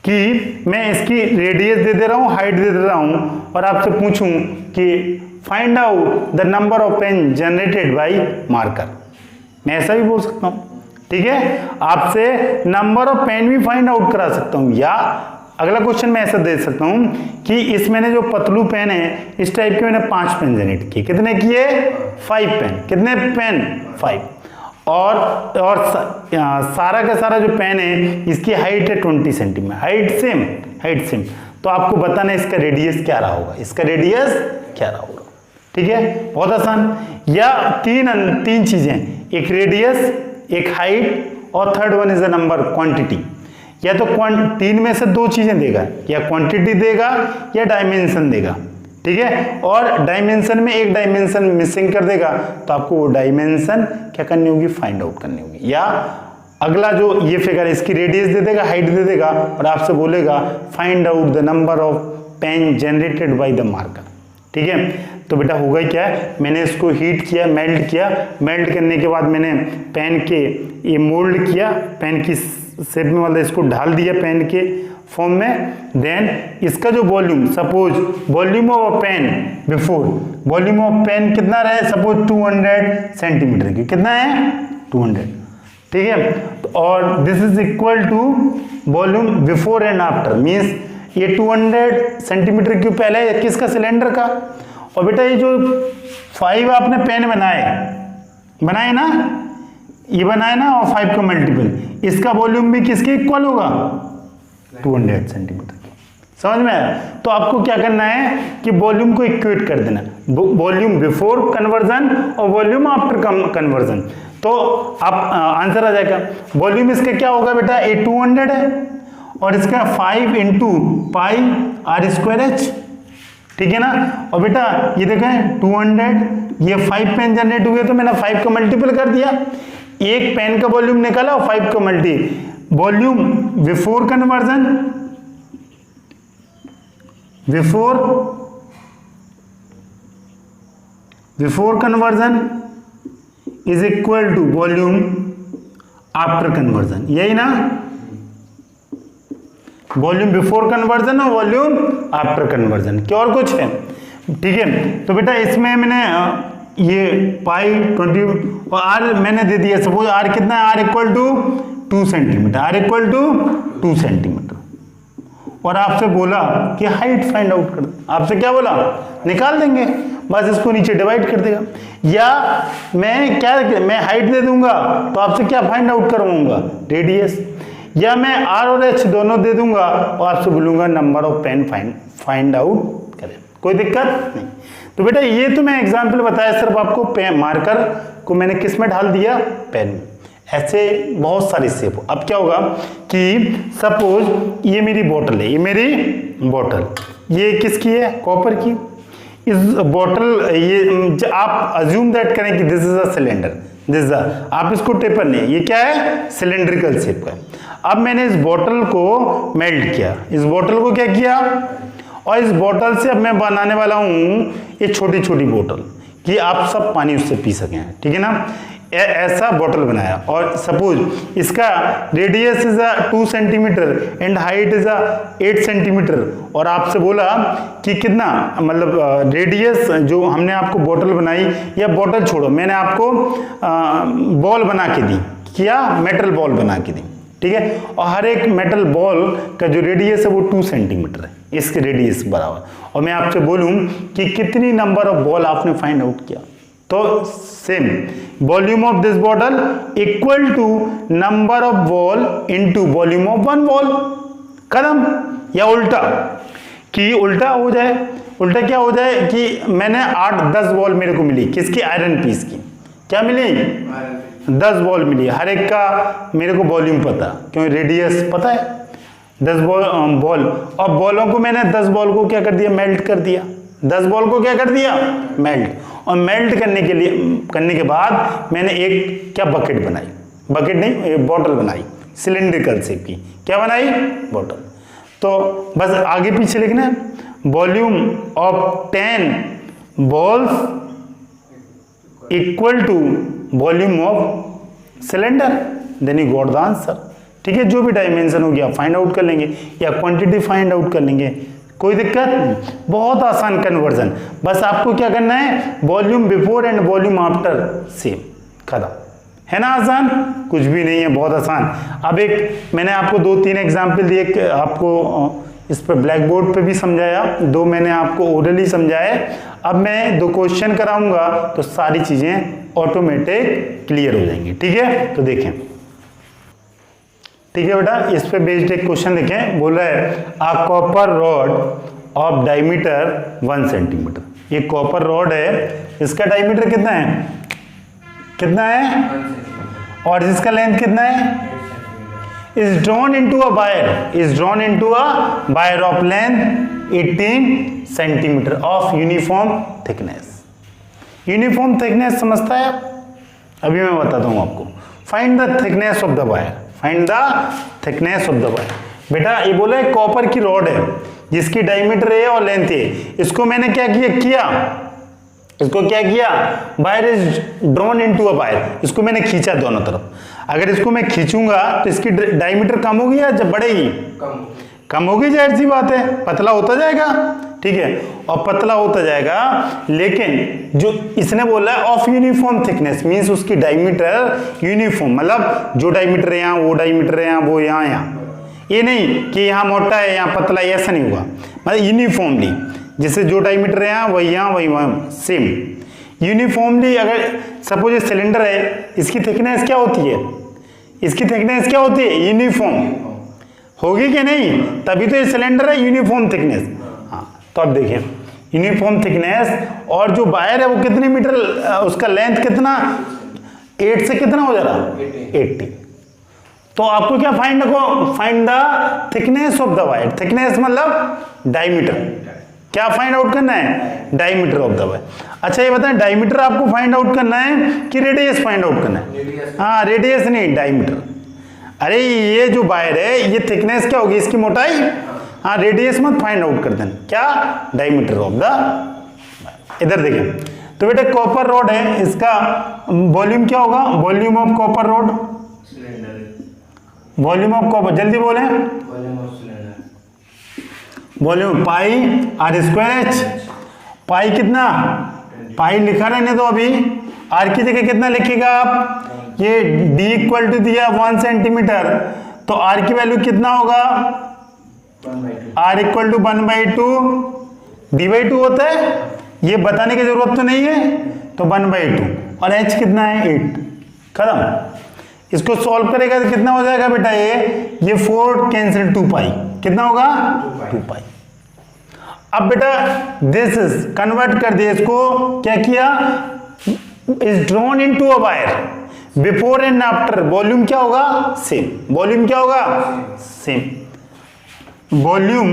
कि मैं इसकी रेडियस दे रहा हूं, हाइट दे रहा हूं, और आपसे पूछूं कि find out the number of pen generated by marker, मैं ऐसा भी बोल सकता हूं। ठीक है, आपसे नंबर ऑफ पेन भी फाइंड आउट करा सकता हूं। या अगला क्वेश्चन मैं ऐसा दे सकता हूं कि इस मैंने जो पतलू पेन है, इस टाइप के मैंने 5 पेन जनरेट किए। कितने किए, 5 पेन। कितने पेन, 5। और सारा का सारा जो पेन है, इसकी हाइट है 20 centimetre. Height same, height same. तो आपको बताना है इसका रेडियस क्या रहा होगा, इसका रेडियस क्या रहा होगा। ठीक है, बहुत आसान। या तीन चीजें, एक रेडियस, एक हाइट, और third one is the number, quantity. या तो 3 में से 2 चीजें देगा, या क्वांटिटी देगा या डायमेंशन देगा। ठीक है, और डायमेंशन में एक डायमेंशन मिसिंग कर देगा, तो आपको वो डायमेंशन क्या करनी होगी, फाइंड आउट करनी होगी। या अगला जो ये फिगर, इसकी रेडियस दे देगा, हाइट दे देगा, और आपसे बोलेगा find out the number of pen generated by the marker. ठीक है, तो बेटा होगा क्या है, मैंने इसको हीट किया, मेल्ट किया, मेल्ट करने के बाद मैंने पेन के ये मोल्ड किया, पेन की शेप में, मतलब इसको ढाल दिया पेन के फॉर्म में। देन इसका जो volume, suppose volume of pen before, volume of pen कितना रहे, सपोज 200 सेंटीमीटर की, कितना है, 200। ठीक है, और this is equal to volume before and after, means ये 200 सेंटीमीटर क्यूब पहले है किसका, सिलेंडर का। और बेटा ये जो 5 आपने पेन बनाए ना, ये बनाए ना, और 5 का मल्टीपल, इसका वॉल्यूम भी किसके इक्वल होगा, 200 सेंटीमीटर। समझ में आया। तो आपको क्या करना है कि वॉल्यूम को इक्वेट कर देना, वॉल्यूम बिफोर कन्वर्जन और वॉल्यूम आफ्टर कन्वर्जन। तो आप आंसर आ जाएगा। वॉल्यूम इसका क्या होगा बेटा, ये 200 है, और इसका 5 इंटू पाई r²h। ठीक है ना। और बेटा ये देखें 200, ये 5 पेन जनरेट हुए, तो मैंने 5 का मल्टीपल कर दिया, एक पेन का वॉल्यूम निकाला और 5 का multi, volume before conversion, before conversion is equal to volume after conversion, यही ना। वॉल्यूम बिफोर कन्वर्जन और वॉल्यूम आफ्टर कन्वर्जन, क्या और कुछ है? ठीक है, तो बेटा इसमें मैंने ये पाई 20 और आर मैंने दे दिया, सपोज आर कितना है, r equal to 2 centimetre, r equal to 2 centimetre, और आपसे बोला कि हाइट फाइंड आउट कर दे। आपसे क्या बोला? निकाल देंगे, बस इसको नीचे डिवाइड कर देगा। या मैं हाइट दे दूंगा तो आपसे क्या फाइंड आउट करवाऊंगा? रेडियस। या मैं आर और एच दोनों दे दूंगा और आपसे बोलूंगा number of pen find out करें, कोई दिक्कत नहीं। तो बेटा ये तो मैं एग्जाम्पल बताया, सिर्फ आपको मार्कर को मैंने किस में ढाल दिया? पेन में। ऐसे बहुत सारी शेप। अब क्या होगा कि सपोज ये मेरी बोतल है, ये मेरी बोतल, ये किसकी है? कॉपर की। इस बोतल ये आप अज्यूम दैट करें कि this is a cylinder, this is आप इसको टेपर नहीं, ये क्या है? सिलेंड्रिकल शेप का। अब मैंने इस बोतल को मेल्ट किया, इस बोतल को क्या किया, और इस बोतल से अब मैं बनाने वाला हूं ये छोटी छोटी बोतल कि आप सब पानी उससे पी सकें, ठीक है ना? ऐसा बोतल बनाया, और सपोज इसका radius is 2 centimetre and height is 8 centimetre, और आपसे बोला कि कितना, मतलब रेडियस जो हमने आपको बोतल बनाई, या बोतल छोड़ो, मैंने आपको बॉल बना के दी, क्या? मेटल बॉल बना के दी, ठीक है? और हर एक मेटल बॉल का जो रेडियस है वो 2 सेंटीमीटर है, इसके रेडियस बराबर, और मैं आपसे बोलूं कि कितनी नंबर ऑफ बॉल आपने फाइंड आउट किया, तो same volume of this bottle equal to number of ball into volume of 1 ball. खत्म। या उल्टा, कि उल्टा हो जाए, उल्टा क्या हो जाए कि मैंने 8-10 बॉल मेरे को मिली, किसकी? आयरन पीस की। क्या मिली? 10 बॉल मिली, हर एक का मेरे को वॉल्यूम पता, क्यों? रेडियस पता है। 10 बॉल, और बॉलों को मैंने 10 बॉल को क्या कर दिया? मेल्ट कर दिया। 10 बॉल को क्या कर दिया? मेल्ट। और मेल्ट करने के बाद मैंने एक क्या बकेट बनाई, बकेट नहीं, एक बॉटल बनाई सिलेंड्रिकल शेप की। क्या बनाई? बॉटल। तो बस आगे पीछे लिखना है, volume of 10 balls equal to volume of cylinder, then you got the answer. ठीक है, जो भी डायमेंशन हो गया फाइंड आउट कर लेंगे, या क्वांटिटी फाइंड आउट कर लेंगे, कोई दिक्कत नहीं। बहुत आसान कन्वर्जन, बस आपको क्या करना है? Volume before and volume after same, खत्म। है ना आसान? कुछ भी नहीं है, बहुत आसान। अब एक मैंने आपको 2-3 एग्जाम्पल दिए, आपको इस पर ब्लैक बोर्ड पे भी समझाया, 2 मैंने आपको ओरली समझाया। अब मैं 2 क्वेश्चन कराऊंगा तो सारी चीजें ऑटोमेटिक क्लियर हो जाएंगी। ठीक है, तो देखें। ठीक है बेटा, इस पे बेस्ड एक क्वेश्चन देखें। बोल रहा है a copper rod of diameter 1 centimetre. ये कॉपर रॉड है, इसका डायमीटर कितना है? कितना है? और इसका लेंथ कितना है? is drawn into a wire of length 18 centimeter of uniform thickness। Uniform thickness समझता है? अभी मैं बताता हूं आपको। Find the thickness of the wire, find the thickness of the wire. बेटा ये बोला है कॉपर की रॉड है जिसकी डायमीटर है और लेंथ है। इसको मैंने क्या किया? इसको क्या किया? Wire is drawn into a wire, इसको मैंने खींचा दोनों तरफ। अगर इसको मैं खींचूंगा तो इसकी डायमीटर कम होगी या जब बढ़ेगी? कम होगी, जाहिर सी बात है, पतला होता जाएगा। ठीक है, और पतला होता जाएगा, लेकिन जो इसने बोला है ऑफ यूनिफॉर्म थिकनेस मींस उसकी डायमीटर यूनिफॉर्म, मतलब जो डायमीटर है यहाँ वो डायमीटर है यहाँ वो यहाँ। ये नहीं कि यहाँ मोटा है यहाँ पतला, ऐसा नहीं हुआ, मतलब यूनिफॉर्मली जैसे जो डायमीटर है यहाँ वही वहाँ सेम यूनिफॉर्मली। अगर सपोज ये सिलेंडर है, इसकी थिकनेस क्या होती है? इसकी थिकनेस क्या होती है? यूनिफॉर्म होगी कि नहीं? तभी तो ये सिलेंडर है, यूनिफॉर्म थिकनेस। हाँ, तो अब देखिए यूनिफॉर्म थिकनेस, और जो वायर है वो कितने मीटर, उसका लेंथ कितना? 8 से कितना हो जा रहा? 80। तो आपको क्या find the thickness of the wire. Thickness मतलब डायमीटर। क्या फाइंड आउट करना है? Diameter of the wire. अच्छा ये बताएं, डायमीटर आपको फाइंड आउट करना है कि रेडियस फाइंड आउट करना है? हाँ, रेडियस नहीं, डायमीटर। अरे ये जो वायर है ये थिकनेस क्या होगी? इसकी मोटाई। हाँ, रेडियस मत फाइंड आउट कर देना, क्या? Diameter of the. इधर देखें, तो बेटा कॉपर रॉड है, इसका वॉल्यूम क्या होगा? Volume of copper rod, volume of copper, जल्दी बोले। Volume pi are square H, pi कितना, पाई लिखा रहने दो अभी, आर की जगह कितना लिखेगा आप, ये d इक्वल टू दिया 1 सेंटीमीटर, तो आर की वैल्यू कितना होगा, आर इक्वल टू 1/2 d/2 होता है, ये बताने की जरूरत तो नहीं है, तो 1/2 और h कितना है 8, खत्म। इसको सॉल्व करेगा तो कितना हो जाएगा बेटा, ये 4 कैंसिल 2 पाई, कितना होगा 2 पाई। अब बेटा दिस इज कन्वर्ट कर दिया, इसको क्या किया, is drawn into a wire before and after, volume क्या होगा सेम, वॉल्यूम क्या होगा same, volume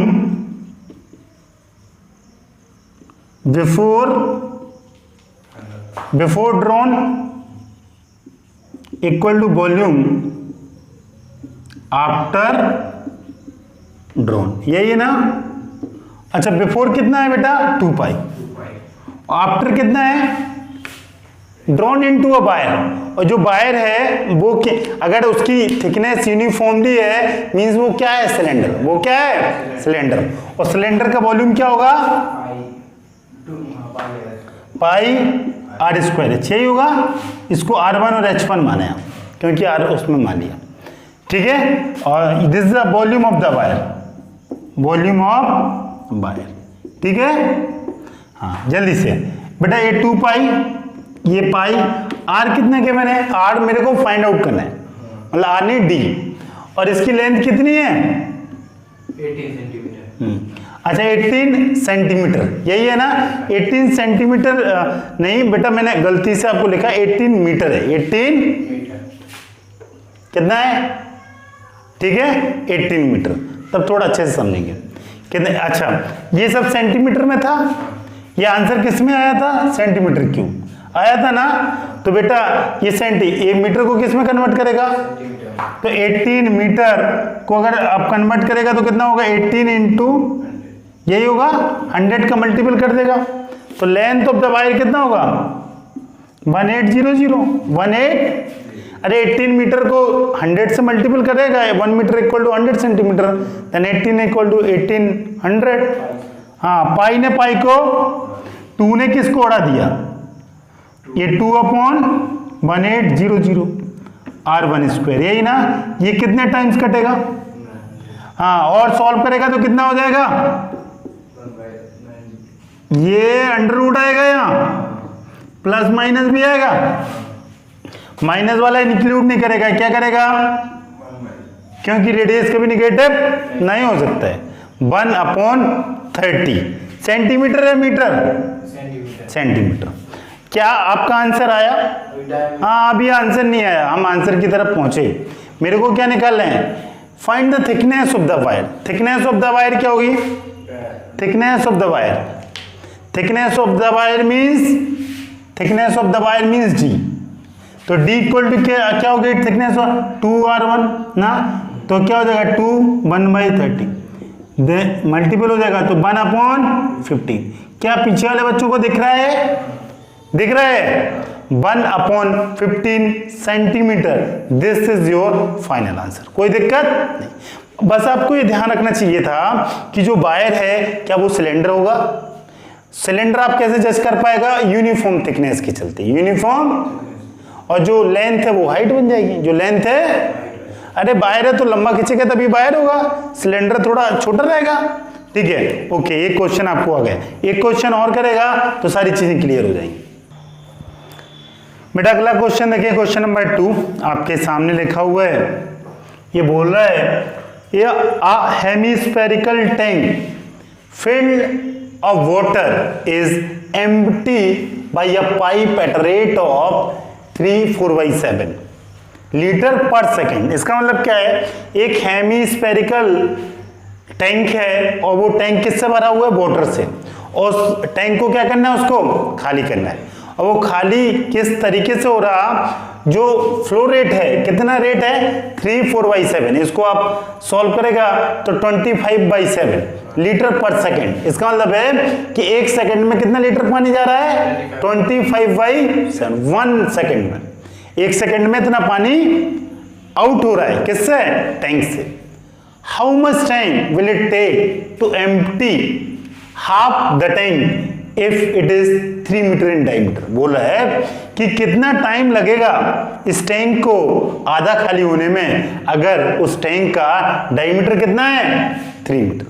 before drawn equal to volume after drawn, यही है ना। अच्छा बिफोर कितना है बेटा 2 पाई, आफ्टर कितना है ड्रॉन इनटू अ वायर, और जो वायर है वो अगर उसकी थिकनेस यूनिफॉर्मली है मींस वो क्या है सिलेंडर, वो क्या है सिलेंडर, और सिलेंडर का वॉल्यूम क्या होगा पाई आर स्क्वायर एच, यही होगा। इसको R1 और H1 माने आप, क्योंकि R उसमें मान लिया, ठीक है। और this is the volume of the wire, volume of wire, ठीक है। हाँ जल्दी से बेटा, ये 2 पाई, ये पाई, आर कितना के मैंने, आर मेरे को फाइंड आउट करना है, मतलब आर नहीं डी, और इसकी लेंथ कितनी है
18 सेंटीमीटर।
अच्छा 18 सेंटीमीटर, यही है ना, 18 सेंटीमीटर नहीं बेटा मैंने गलती से आपको लिखा 18 मीटर है, 18 कितना है, ठीक है 18 मीटर, तब थोड़ा अच्छे से समझेंगे कितने। अच्छा ये सब सेंटीमीटर में था, ये आंसर किस में आया था, सेंटीमीटर क्यूब आया था ना, तो बेटा ये एक मीटर को किस में कन्वर्ट करेगा, तो 18 मीटर को अगर आप कन्वर्ट करेगा तो कितना होगा 18 इंटू यही होगा 100 का मल्टीपल कर देगा, तो लेंथ ऑफ द वायर कितना होगा 1800 अरे 18 मीटर को 100 से मल्टीपल करेगा, 1 metre equal to 100 centimetre, then 18 equal to 1800। हाँ पाई ने पाई को 2 ने किसको उड़ा दिया, ये 2/1800 R1 स्क्वायर, यही ना। ये कितने टाइम्स कटेगा, हाँ और सॉल्व करेगा तो कितना हो जाएगा, ये अंडर रूट आएगा, यहाँ प्लस माइनस भी आएगा, माइनस वाला इंक्लूड नहीं करेगा, क्या करेगा, क्योंकि रेडियस कभी निगेटिव नहीं हो सकता है। 1/30 सेंटीमीटर है मीटर, सेंटीमीटर। क्या आपका आंसर आया, हाँ अभी आंसर नहीं आया, हम आंसर की तरफ पहुंचे। मेरे को क्या निकालना है, find the thickness of the wire. Thickness of the wire क्या होगी, thickness of the wire, thickness of the wire means d, तो d इक्वल टू क्या होगी थिकनेस 2R1 ना, तो क्या हो जाएगा 2 1/30 मल्टीपल हो जाएगा, तो 1/15। क्या पीछे वाले बच्चों को दिख रहा है, 1/15 centimetre, this is your final answer, कोई दिक्कत नहीं। बस आपको ये ध्यान रखना चाहिए था कि जो वायर है क्या वो सिलेंडर होगा, सिलेंडर आप कैसे जज कर पाएगा, यूनिफॉर्म थिकनेस की चलती, यूनिफॉर्म, और जो लेंथ है वो हाइट बन जाएगी, जो लेंथ है, अरे वायर है तो लंबा खींचेगा तभी वायर होगा, सिलेंडर थोड़ा छोटा रहेगा, ठीक है। ओके एक क्वेश्चन आपको आ गया, एक क्वेश्चन और करेगा तो सारी चीजें क्लियर हो जाएंगी। बेटा अगला क्वेश्चन देखिए, क्वेश्चन नंबर 2 आपके सामने लिखा हुआ है, ये बोल रहा है a hemispherical tank filled of water is empty by a pipe at a rate of 3/4/7 litre पर सेकेंड। इसका मतलब क्या है, एक हेमिस्फेरिकल टैंक है और वो टैंक किससे भरा हुआ है, वाटर से, और टैंक को क्या करना है, उसको खाली करना है, और वो खाली किस तरीके से हो रहा, जो फ्लो रेट है, कितना रेट है 3/4/7, इसको आप सॉल्व करेगा तो 25/7 लीटर पर सेकेंड। इसका मतलब है कि एक सेकंड में कितना लीटर पानी जा रहा है, 25/7, 1 सेकंड में, एक सेकंड में इतना पानी आउट हो रहा है, किससे, टैंक से। How much time will it take to empty half the tank if it is 3 metre in diameter. बोला है कि कितना टाइम लगेगा इस टैंक को आधा खाली होने में अगर उस टैंक का डायमीटर कितना है 3 मीटर।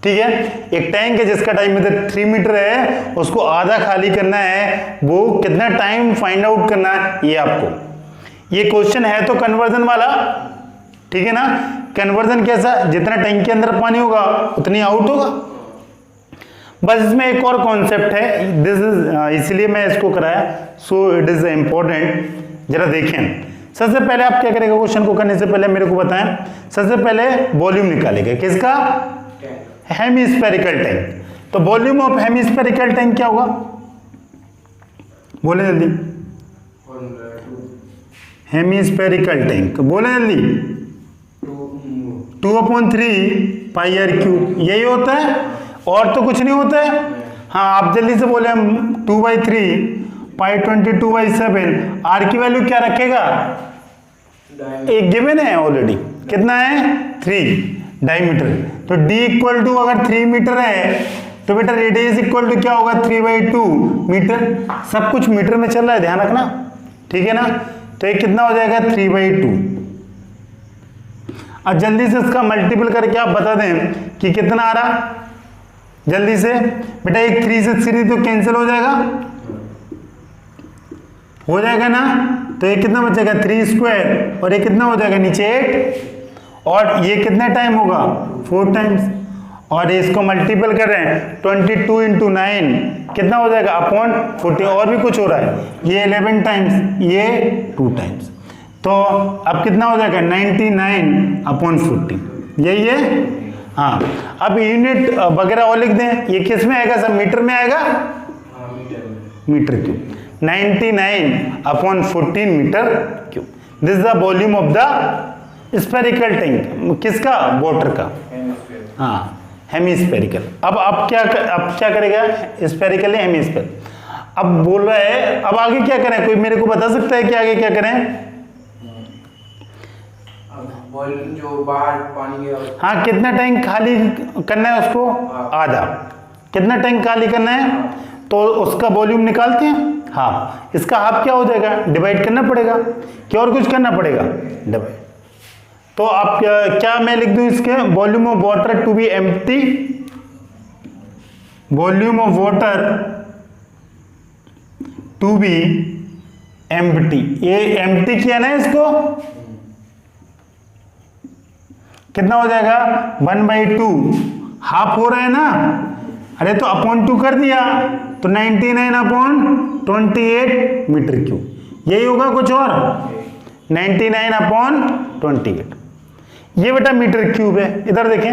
ठीक है, एक टैंक है जिसका डायमीटर 3 मीटर है, उसको आधा खाली करना है, वो कितना टाइम फाइंड आउट करना है ये आपको। ये क्वेश्चन है तो कन्वर्जन वाला, ठीक है ना। कन्वर्जन कैसा, जितना टैंक के अंदर पानी होगा उतनी आउट होगा। बस इसमें एक और कॉन्सेप्ट है, दिस इज इसलिए मैं इसको कराया, सो इट इज इम्पोर्टेंट। जरा देखें, सबसे पहले आप क्या करेगा, क्वेश्चन को करने से पहले मेरे को बताएं। सबसे पहले वॉल्यूम निकालेगा, किसका, हेमिस्फेरिकल टैंक। तो वॉल्यूम ऑफ हेमिस्फेरिकल टैंक क्या होगा, बोले जल्दी। हेमिस्फेरिकल टैंक बोले जल्दी, 2/3 पाई आर क्यूब, यही होता है और तो कुछ नहीं होता है। हाँ आप जल्दी से बोले, हम 2/3 पाई 22/7, आर की वैल्यू क्या रखेगा, एक गिवन है ऑलरेडी, कितना है 3 डायमीटर। तो d इक्वल टू अगर 3 मीटर है तो बेटा रेडियस इक्वल टू क्या होगा 3/2 मीटर। सब कुछ मीटर में चल रहा है, ध्यान रखना, ठीक है ना। तो ये कितना हो जाएगा 3/2। अब जल्दी से इसका मल्टीपल करके आप बता दें कि कितना आ रहा, जल्दी से बेटा। एक 3 से 3 तो कैंसिल हो जाएगा ना। तो ये कितना बचेगा 3 स्क्वायर, और ये कितना हो जाएगा नीचे 8, और ये कितना टाइम होगा 4 टाइम्स, और इसको मल्टीपल कर रहे हैं 22 × 9 कितना हो जाएगा अपॉन 40, और भी कुछ हो रहा है, ये 11 टाइम्स, ये 2 टाइम्स। तो अब कितना हो जाएगा 99/14, यही है। हाँ अब यूनिट वगैरह और लिख दें, ये किस में आएगा, सब मीटर में आएगा, metre cube, 99/14 metre cube. This is the volume of the spherical tank, किसका, वाटर का, हाँ हेमिस्फेरिकल। अब क्या करेगा, स्फेरिकल है हेमिस्फेरिकल। अब बोल रहा है अब आगे क्या करें, कोई मेरे को बता सकता है कि आगे क्या करें।
जो बाहर पानी है,
हाँ कितना टैंक खाली करना है उसको, आधा। कितना टैंक खाली करना है तो उसका वॉल्यूम निकालते हैं, हाँ इसका हाफ क्या हो जाएगा, डिवाइड करना पड़ेगा, क्या और कुछ करना पड़ेगा, डिवाइड। तो आप क्या मैं लिख दूं इसके, volume of water to be empty, volume of water to be empty. ये एम्प्टी किया ना इसको, कितना हो जाएगा 1/2, हाफ हो रहा है ना, अरे तो अपॉन 2 कर दिया तो 99/28 मीटर क्यूब, यही होगा, कुछ और 99/28। ये बेटा मीटर क्यूब है। इधर देखें,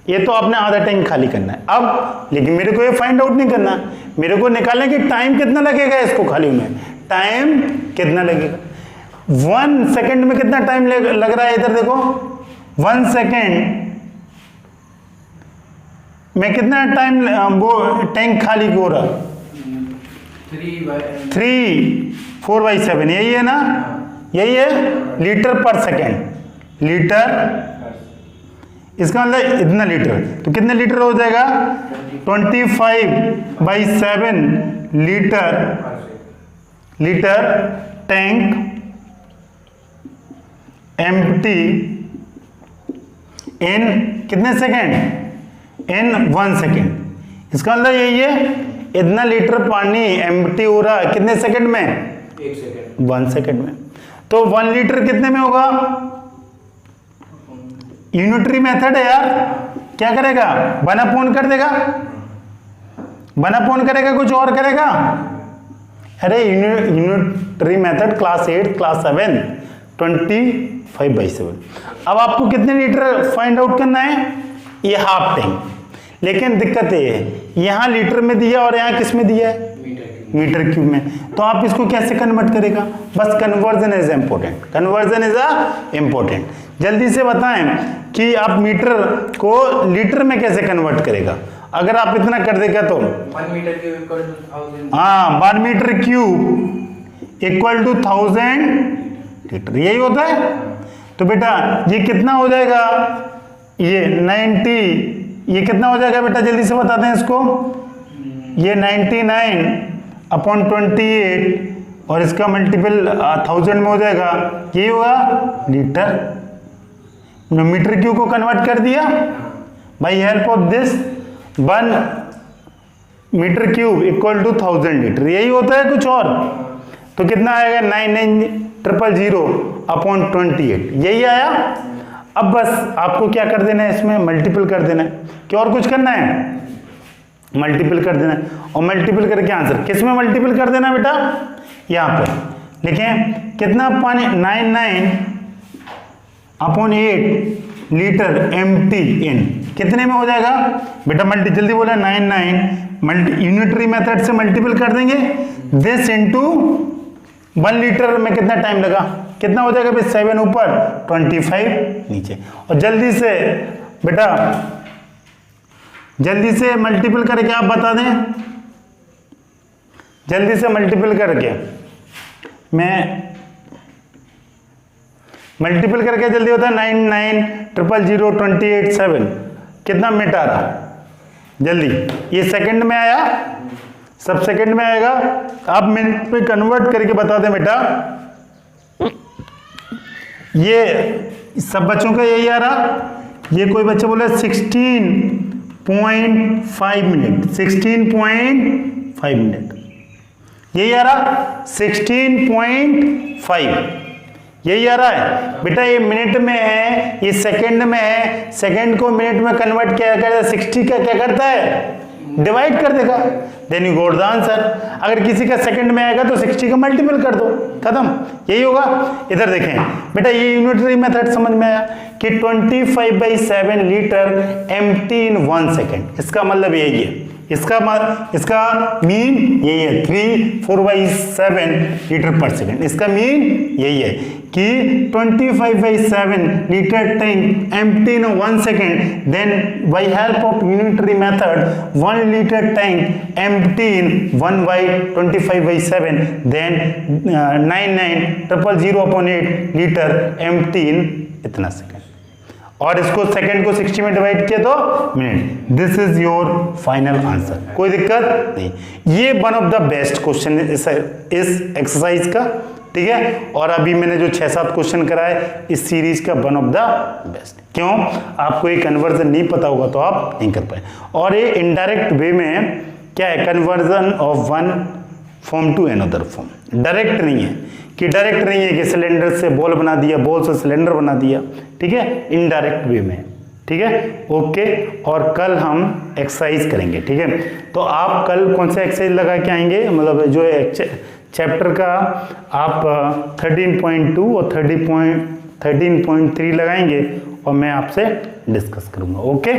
ये तो आपने आधा टैंक खाली करना है। अब लेकिन मेरे को ये फाइंड आउट नहीं करना, मेरे को निकालने की टाइम कितना लगेगा इसको खाली होने, टाइम कितना लगेगा, 1 सेकेंड में कितना टाइम लग रहा है, इधर देखो 1 सेकेंड में कितना टाइम वो टैंक खाली हो रहा, 4/7, यही है ना, यही है लीटर पर सेकेंड, लीटर, इसका मतलब इतना लीटर, तो कितने लीटर हो जाएगा 25/7 लीटर टैंक एम्प्टी इन कितने सेकेंड, इन 1 सेकेंड। इसका मतलब यही है, इतना लीटर पानी एम्प्टी हो रहा है कितने सेकेंड में,
1 सेकेंड,
1 सेकेंड में। तो 1 लीटर कितने में होगा, यूनिटरी मेथड है यार, क्या करेगा 1/4 कर देगा, 1/4 करेगा, कुछ और करेगा, अरे यूनिटरी मेथड क्लास 8 क्लास 7 25/7। अब आपको कितने लीटर फाइंड आउट करना है, ये हाफ टैंक, लेकिन दिक्कत ये है यहाँ लीटर में दिया और यहाँ किस में दिया है, मीटर क्यूब में। तो आप इसको कैसे कन्वर्ट करेगा, बस conversion is important, conversion is important. जल्दी से बताएं कि आप मीटर को लीटर में कैसे कन्वर्ट करेगा। अगर आप इतना कर देगा तो
1 मीटर क्यूब इक्वल टू 1000,
हाँ 1 metre cube equal to 1000 litre, यही होता है। तो बेटा ये कितना हो जाएगा, ये 90, ये कितना हो जाएगा बेटा जल्दी से बता दें इसको, ये 99/28 और इसका मल्टीपल 1000 में हो जाएगा, ये होगा लीटर। मीटर क्यूब को कन्वर्ट कर दिया by help of this 1 metre cube equal to 1000 litre, यही होता है कुछ और। तो कितना आएगा 99,000/28, यही आया। अब बस आपको क्या कर देना है, इसमें मल्टीपल कर देना है, क्या और कुछ करना है, मल्टीपल कर देना है। और मल्टीपल करके आंसर किस में मल्टीपल कर देना बेटा, यहाँ पर लिखें कितना पानी 99/8 लीटर MTN कितने में हो जाएगा बेटा, मल्टी जल्दी बोला 99 यूनिटरी मेथड से मल्टीपल कर देंगे दिस इनटू 1 लीटर में कितना टाइम लगा, कितना हो जाएगा भाई 7 ऊपर 25 नीचे। और जल्दी से बेटा जल्दी से मल्टीपल करके आप बता दें, जल्दी से मल्टीपल करके, मैं मल्टीपल करके जल्दी होता है 99,000,028,7 कितना मिनट आ रहा, जल्दी ये सेकंड में आया, सब सेकंड में आएगा। आप मिनट पे कन्वर्ट करके बता दें बेटा, ये सब बच्चों का यही आ रहा, ये कोई बच्चे बोले 16.5 मिनट, 16.5 मिनट यही आ रहा, 16.5 यही आ रहा है बेटा। ये मिनट में है, ये सेकंड में है, सेकंड को मिनट में कन्वर्ट क्या करता है, 60 का क्या करता है, डिवाइड कर देगा, then you got the answer. अगर किसी का सेकंड में आएगा तो 60 का मल्टीपल कर दो, खत्म, यही होगा। इधर देखें बेटा, ये यूनिटरी मेथड समझ में आया कि 25/7 लीटर MT इन 1 सेकेंड, इसका मतलब यही है, इसका मीन यही है 3/4/7 लीटर पर सेकेंड, इसका मीन यही है कि 25/7 litre tank empty in 1 second, then by help of unitary method 1 liter tank empty in 1/25/7, then 99,000/8 litre empty in इतना सेकेंड, और इसको सेकंड को 60 में डिवाइड किया तो minute. This is your final answer, कोई दिक्कत नहीं। ये one of the best question इस एक्सरसाइज का, ठीक है। और अभी मैंने जो 6-7 क्वेश्चन कराए इस सीरीज का वन ऑफ द बेस्ट। क्यों, आपको ये कन्वर्जन नहीं पता होगा तो आप नहीं कर पाए। और ये इनडायरेक्ट वे में क्या है, conversion of one form to another form, direct नहीं है कि डायरेक्ट नहीं है कि सिलेंडर से बॉल बना दिया, बॉल से सिलेंडर बना दिया, ठीक है, इनडायरेक्ट वे में, ठीक है, ओके। और कल हम एक्सरसाइज करेंगे, ठीक है। तो आप कल कौन सा एक्सरसाइज लगा के आएंगे, मतलब जो चैप्टर का आप 13.2 और 13.3 लगाएंगे और मैं आपसे डिस्कस करूंगा, ओके।